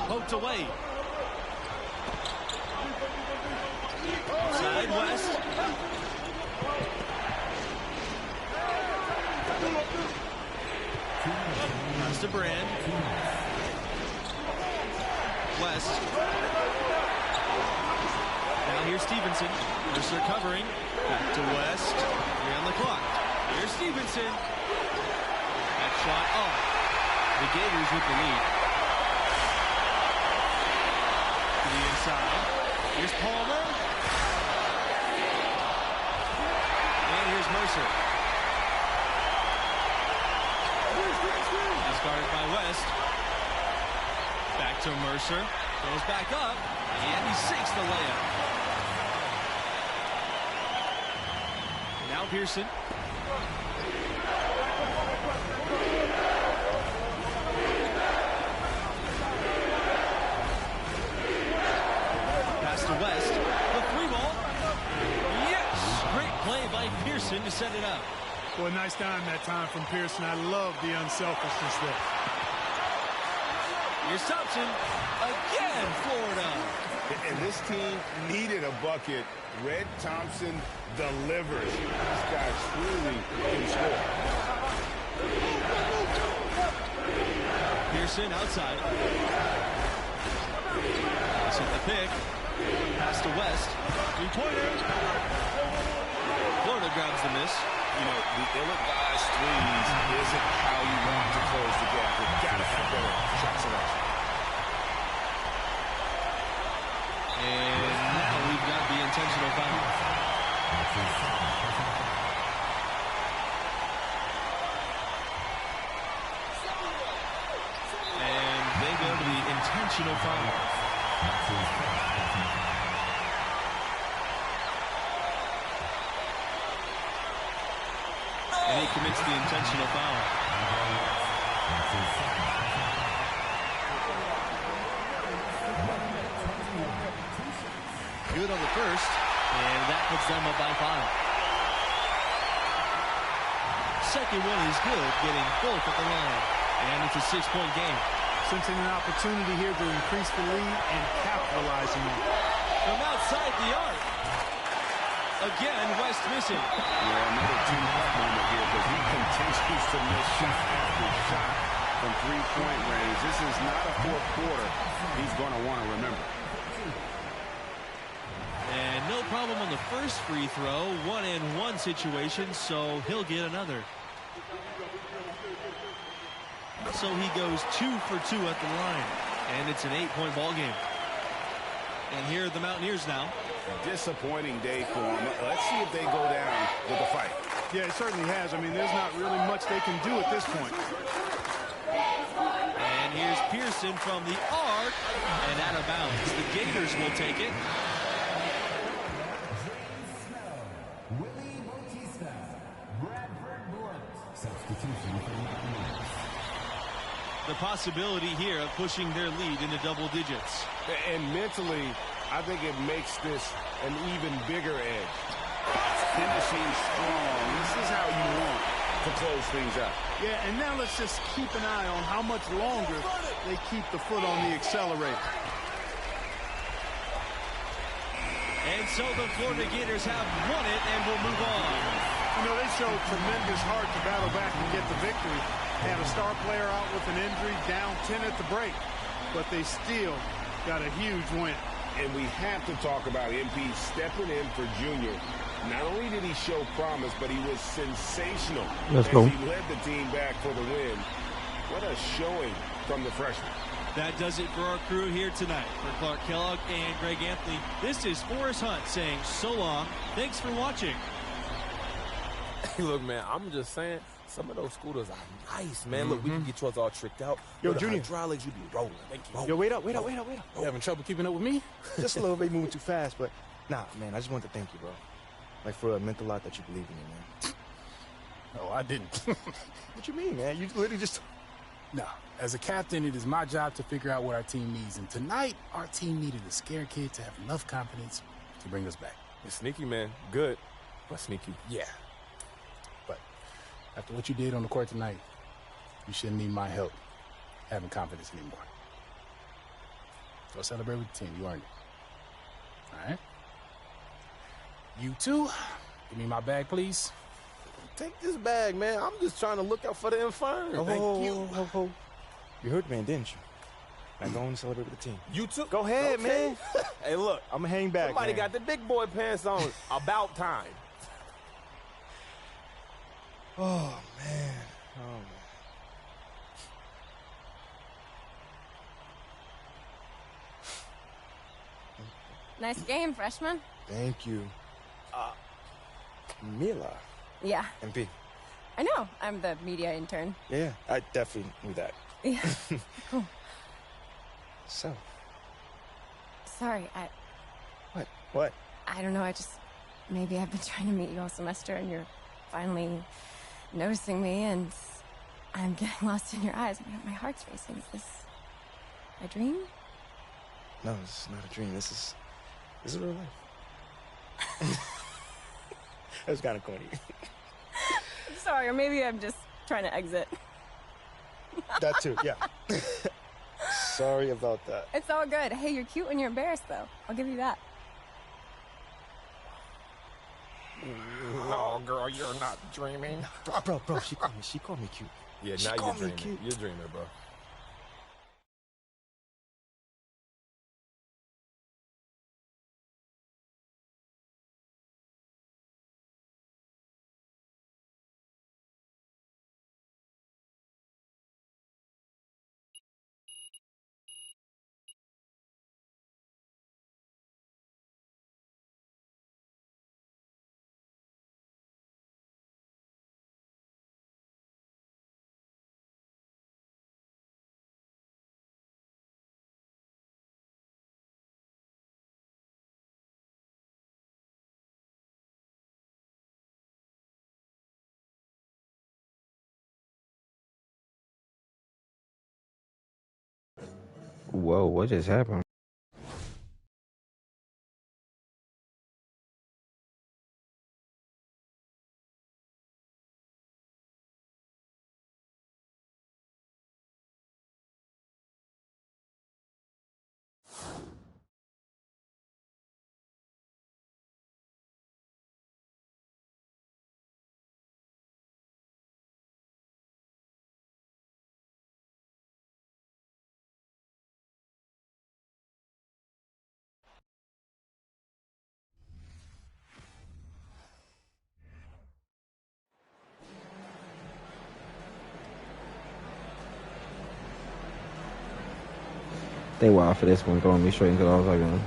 Poked away. Side West. Pass to Brand. West. Now here's Stevenson. Mercer covering. Back to West. 3 on the clock. Here's Stevenson. That shot off. The Gators with the lead. To the inside. Here's Palmer. And here's Mercer. He's guarded by West. Back to Mercer. Goes back up. And he sinks the layup. Now Pearson. Pass to West. The three ball. Yes! Great play by Pearson to set it up. Boy, nice time that time from Pearson. I love the unselfishness there. Here's Thompson. Again, Florida. And this team needed a bucket. Red Thompson delivers. This guy truly can score. Pearson outside. Set the pick. Pass to West. 3-pointer. Florida grabs the miss. You know, the ill-advised threes isn't how you want to close the gap. You've got to have better shot selection. And now we've got the intentional foul. And they go to the intentional foul. And he commits the intentional foul. Good on the first, and that puts them up by 5. Second one is good, getting both at the line. And it's a 6-point game. Sensing an opportunity here to increase the lead and capitalizing on it. From outside the arc. Again, West missing. Yeah, another two-point moment here because he continues to miss shot after shot from three-point range. This is not a fourth quarter he's going to want to remember. And no problem on the first free throw. 1-and-1 situation, so he'll get another. So he goes 2 for 2 at the line. And it's an 8-point ball game. And here are the Mountaineers now. Disappointing day for them. Let's see if they go down with a fight. Yeah, it certainly has. I mean, there's not really much they can do at this point. And here's Pearson from the arc. And out of bounds. The Gators will take it. The possibility here of pushing their lead into double digits. And mentally, I think it makes this an even bigger edge. Finishing strong. This is how you want to close things out. Yeah, and now let's just keep an eye on how much longer they keep the foot on the accelerator. And so the Florida Gators have won it and will move on. You know, they showed tremendous heart to battle back and get the victory. Had a star player out with an injury, down 10 at the break. But they still got a huge win. And we have to talk about MP stepping in for Junior. Not only did he show promise, but he was sensational Let's as go. he led the team back for the win. What a showing from the freshman. That does it for our crew here tonight. For Clark Kellogg and Greg Anthony, this is Forrest Hunt saying so long. Thanks for watching. Hey, look, man, I'm just saying, some of those scooters are nice, man. Look, we can get yours all tricked out. Yo, With the Junior. hydraulics, you be rolling. Rolling. Yo, wait up. You having trouble keeping up with me? Just a little bit moving too fast, but nah, man, I just wanted to thank you, bro. Like, for real, it meant a lot that you believe in me, man. No, I didn't. What you mean, man? You literally just... No, as a captain, it is my job to figure out what our team needs. And tonight, our team needed a scared kid to have enough confidence to bring us back. It's sneaky, man. Good, but sneaky. Yeah. But after what you did on the court tonight, you shouldn't need my help having confidence anymore. Go celebrate with the team. You earned it. All right? You too. Give me my bag, please. Take this bag, man. I'm just trying to look out for the infirm. Thank you. You heard the man, didn't you? Now go and celebrate with the team. You too? Go ahead, Okay. man. Hey, look. I'm going to hang back, Somebody man. got the big boy pants on. About time. Oh, man. Oh, man. Nice game, freshman. Thank you. Mila. Yeah, MP. I know. I'm the media intern. Yeah, I definitely knew that. Yeah. Cool. So, Sorry, what? I don't know. Maybe I've been trying to meet you all semester and you're finally noticing me and I'm getting lost in your eyes. My heart's racing. Is this a dream? No, it's not a dream. This is real life. That was kind of corny. Sorry, or maybe I'm just trying to exit. That too, yeah. Sorry about that. It's all good. Hey, you're cute when you're embarrassed, though. I'll give you that. No, girl, you're not dreaming. Bro, she called me cute. Yeah, She now you're called me dreaming. cute. You're dreaming, bro. Whoa, what just happened? They wild for this one, throwing me straight into the All-Star game.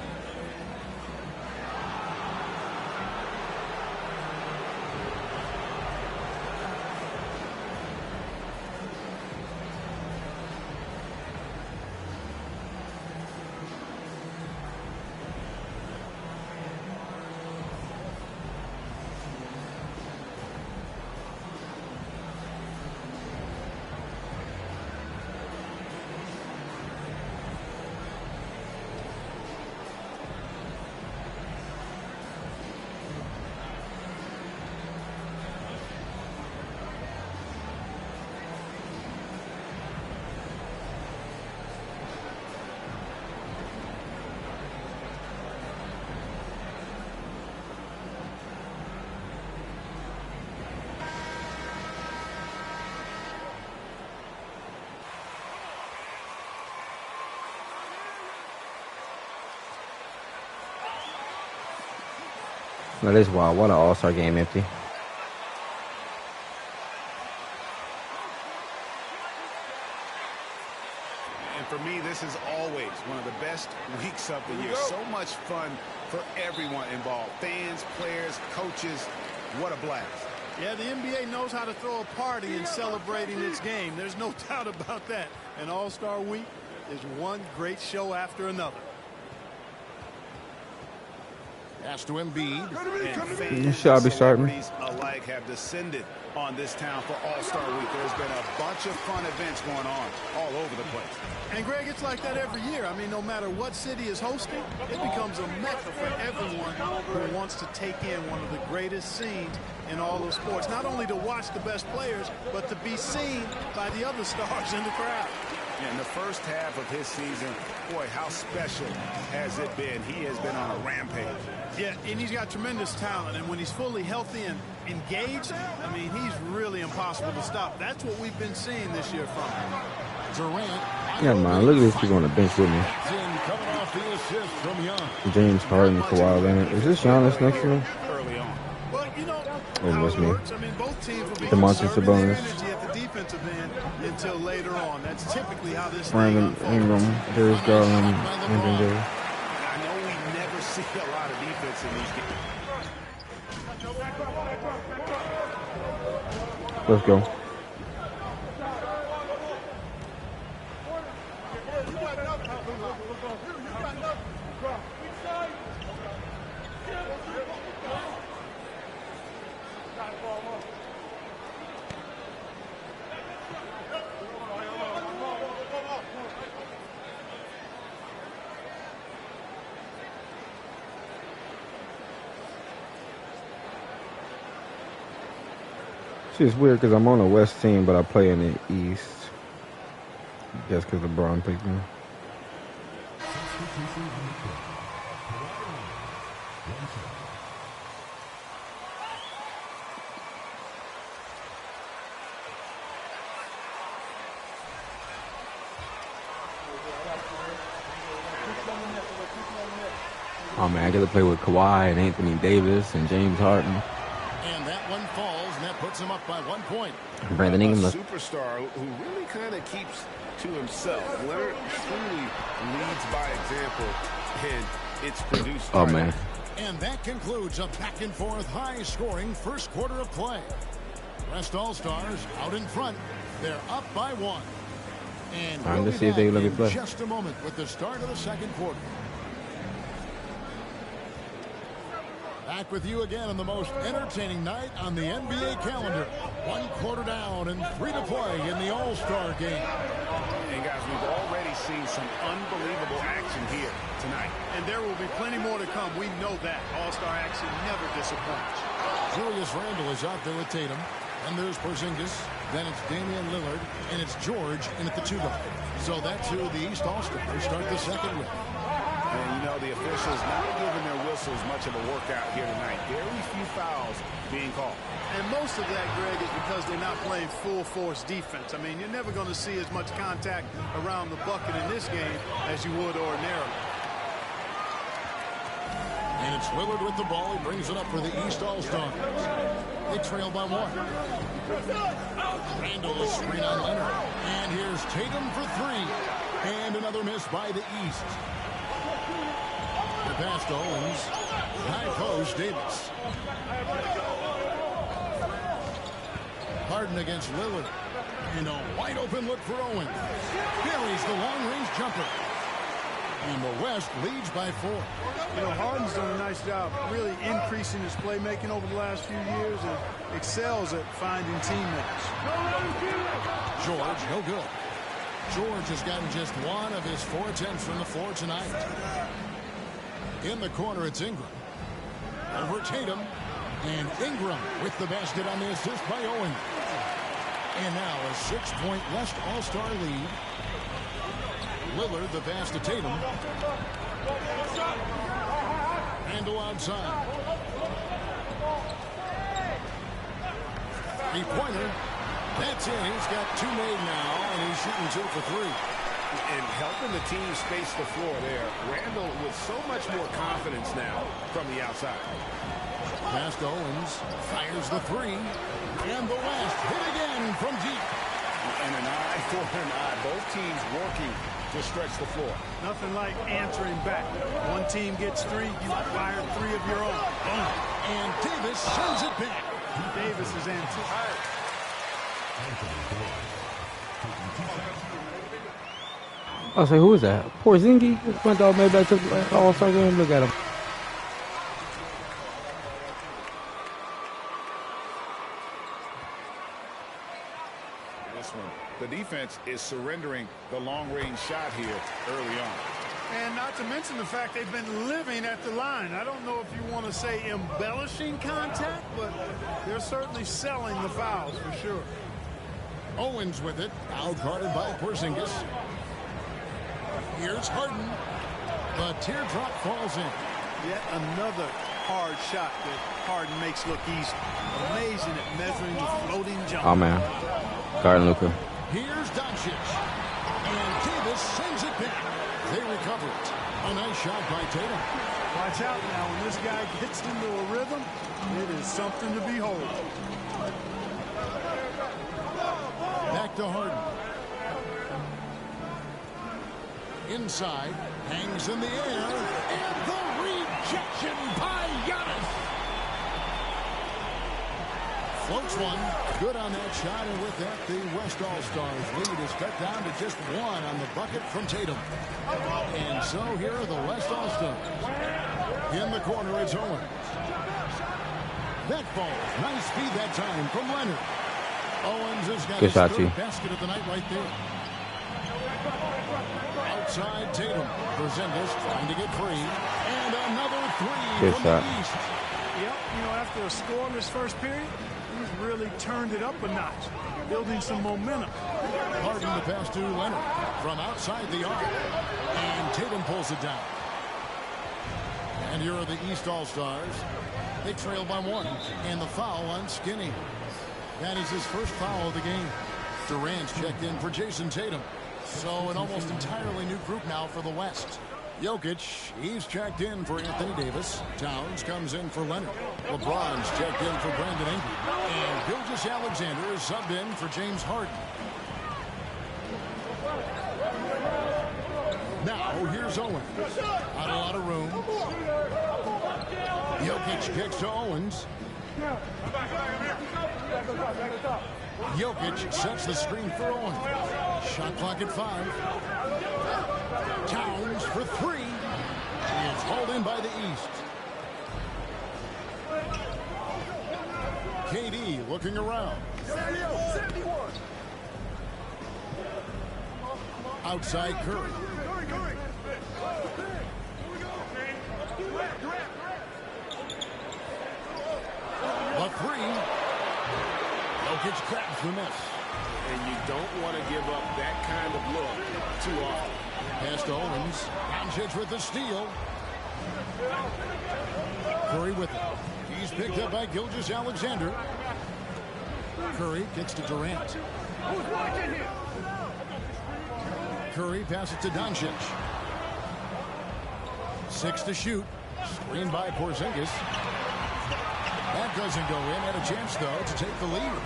That is wild. What an All-Star game empty. And for me, this is always one of the best weeks of the year. So much fun for everyone involved. Fans, players, coaches. What a blast. Yeah, the NBA knows how to throw a party in celebrating its game. There's no doubt about that. And All-Star Week is one great show after another. Pass to Embiid. And fans You shall be and starting. celebrities alike have descended on this town for All-Star Week. There's been a bunch of fun events going on all over the place. And, Greg, it's like that every year. I mean, no matter what city is hosting, it becomes a mecca for everyone who wants to take in one of the greatest scenes in all of sports. Not only to watch the best players, but to be seen by the other stars in the crowd. In the first half of his season, boy, how special has it been? He has been on a rampage. Yeah, and he's got tremendous talent. And when he's fully healthy and engaged, I mean, he's really impossible to stop. That's what we've been seeing this year from him. Durant. Yeah, man, look at these people on the bench with me. Coming off the assist from Young. James Harden, Kawhi Leonard. Is this Giannis next year? Early on. Well, you know Oh, how that's it me. works. I mean, both teams will be DeMontis conserving their Sabonis. energy at the defensive end until later on. That's typically how this thing Brandon unfolds. Ingram, Darius Garland, Anthony Davis. I know we never see a lot of defense in these games. Let's go. It's weird because I'm on the West team, but I play in the East. Just because LeBron picked me. Oh man, I get to play with Kawhi and Anthony Davis and James Harden. And that one falls, and that puts him up by 1 point. Brandon Ingram. A superstar who really kind of keeps to himself. Leonard truly leads by example, and it's produced. Oh man. And that concludes a back-and-forth, high-scoring first quarter of play. West All-Stars out in front. They're up by 1. And Time we'll to see if they be let me back play. in just a moment with the start of the second quarter. Back with you again on the most entertaining night on the NBA calendar. 1 quarter down and 3 to play in the All-Star game. And guys, we've already seen some unbelievable action here tonight. And there will be plenty more to come. We know that. All-Star action never disappoints. Julius Randle is out there with Tatum. And there's Porzingis. Then it's Damian Lillard. And it's George in at the 2 guard. So that's who the East All-Stars start the second with. And, you know, the officials not giving their whistles much of a workout here tonight. Very few fouls being called. And most of that, Greg, is because they're not playing full-force defense. I mean, you're never going to see as much contact around the bucket in this game as you would ordinarily. And it's Lillard with the ball. He brings it up for the East All-Stars. They trail by 1. Randle is screen on Leonard. And here's Tatum for 3. And another miss by the East. The pass to Owens. High post, Davis. Harden against Lillard. And a wide open look for Owens. Buries the long-range jumper. And the West leads by 4. You know, Harden's done a nice job really increasing his playmaking over the last few years and excels at finding teammates. George, no good. George has gotten just 1 of his 4 attempts from the floor tonight. In the corner, it's Ingram. Over Tatum. And Ingram with the basket on the assist by Owen. And now a 6-point West All-Star lead. Lillard, the pass to Tatum. Randle outside. 3-pointer. That's it. He's got 2 made now, and he's shooting 2 for 3. And helping the team space the floor there. Randle with so much more confidence now from the outside. Pass to Owens. Fires the 3. And the West hit again from deep. And an eye for an eye. Both teams working to stretch the floor. Nothing like answering back. One team gets 3, you fire 3 of your own. Boom. And Davis sends it back. Davis is answered. I say, who is that? Porzingis? Went all maybe back to the All-Star game. Look at him. This one, the defense is surrendering the long-range shot here early on. And not to mention the fact they've been living at the line. I don't know if you want to say embellishing contact, but they're certainly selling the fouls for sure. Owens with it, out-guarded by Porzingis. Here's Harden. The teardrop falls in. Yet another hard shot that Harden makes look easy. Amazing at measuring the floating jump. Oh man, guarding Luka. Here's Doncic. And Davis sends it back. They recover it. A nice shot by Tatum. Watch out now. When this guy gets into a rhythm, it is something to behold. Back to Harden. Inside, hangs in the air, and the rejection by Giannis. Floats one, good on that shot, and with that, the West All-Stars lead is cut down to just 1 on the bucket from Tatum. And so here are the West All-Stars. In the corner, it's Owens. That falls, nice speed that time from Leonard. Owens has got his 3rd basket of the night right there. Outside Tatum. Porzingis trying to get free. And another 3 Good from shot. the East. Yep, you know, after a scoreless first period, these really turned it up a notch, building some momentum. Harden to pass to Leonard from outside the arc. And Tatum pulls it down. And here are the East All-Stars. They trail by 1. And the foul on Skinny. That is his first foul of the game. Durant's checked in for Jason Tatum. So an almost entirely new group now for the West. Jokic, he's checked in for Anthony Davis. Towns comes in for Leonard. LeBron's checked in for Brandon Ingram. And Gilgeous-Alexander is subbed in for James Harden. Now here's Owens. Not a lot of room. Jokic kicks to Owens. Jokic sets the screen for Owens. Shot clock at 5. Towns for 3. It's hauled in by the East. KD looking around. Outside Curry. The 3. Jokic grabs the miss. And you don't want to give up that kind of look too often. Pass to Owens. Doncic with the steal. Curry with it. He's picked up by Gilgeous-Alexander. Curry kicks to Durant. Curry passes to Doncic. 6 to shoot. Screened by Porzingis. That doesn't go in. Had a chance, though, to take the lead.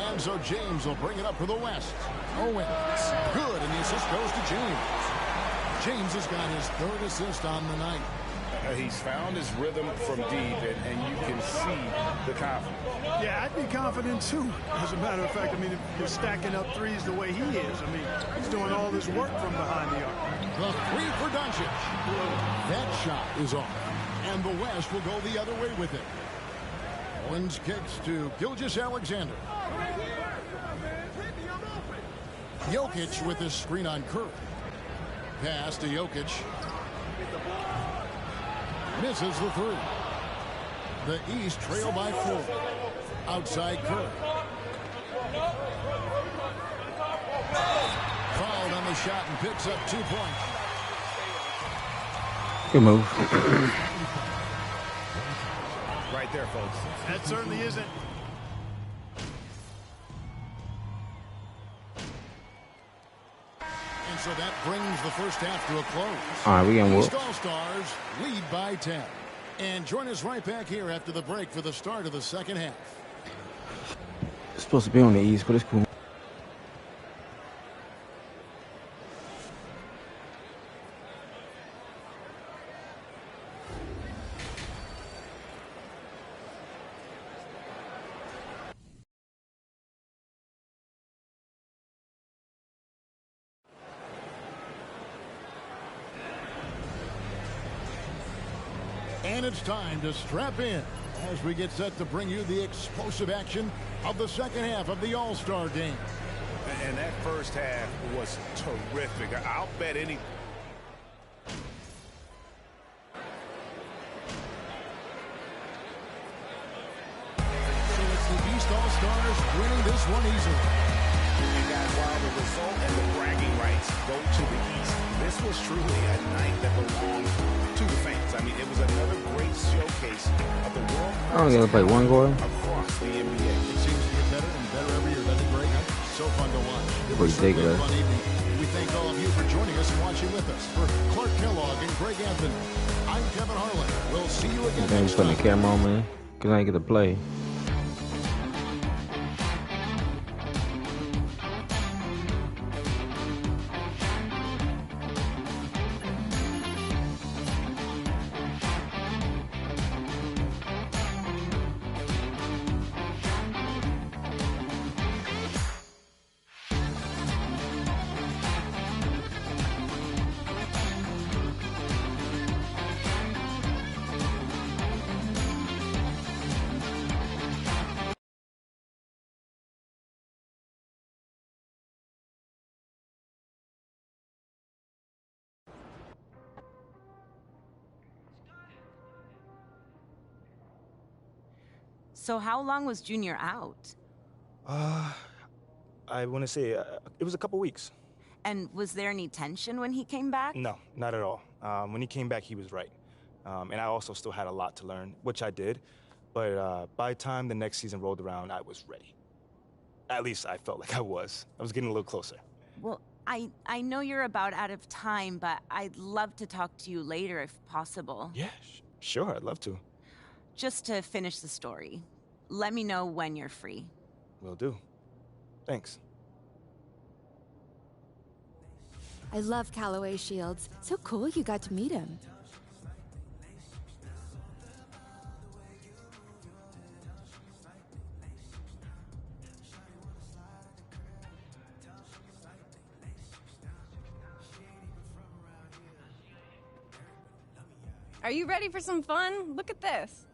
And so James will bring it up for the West. Owens. Good, and the assist goes to James. James has got his 3rd assist on the night. He's found his rhythm from deep, and you can see the confidence. Yeah, I'd be confident, too. As a matter of fact, I mean, if you're stacking up threes the way he is, I mean, he's doing all this work from behind the arc. The 3 for Doncic. That shot is off. And the West will go the other way with it. Owens kicks to Gilgeous-Alexander. Jokic with his screen on Curry. Pass to Jokic. Misses the 3. The East trail by 4. Outside Curry. Fouled on the shot and picks up 2 points. Good move. Right there, folks. That certainly isn't. And so that brings the first half to a close. All right, we getting East whooped. All-Stars lead by 10. And join us right back here after the break for the start of the second half. It's supposed to be on the East, but it's cool. And it's time to strap in as we get set to bring you the explosive action of the second half of the All-Star game. And that first half was terrific. I'll bet any... So it's the East All-Stars winning this one easily. And guys, while the result and the bragging rights go to the East, this was truly a night that belonged to the fans. I mean, it was another great showcase of the world. I don't get to play one goal. Across the NBA. It seems to get better and better every year. Doesn't it, Greg? So fun to watch. It was Ridiculous. a fun evening. We thank all of you for joining us and watching with us. For Clark Kellogg and Greg Anthony, I'm Kevin Harlan. We'll see you again Then next putting time. the camera on me because I ain't get to play. So how long was Junior out? I want to say it was a couple weeks. And was there any tension when he came back? No, not at all. When he came back, he was right. And I also still had a lot to learn, which I did. But by the time the next season rolled around, I was ready. At least I felt like I was. I was getting a little closer. Well, I know you're about out of time, but I'd love to talk to you later if possible. Yeah, sure, I'd love to. Just to finish the story. Let me know when you're free. Will do. Thanks. I love Callaway Shields. So cool you got to meet him. Are you ready for some fun? Look at this.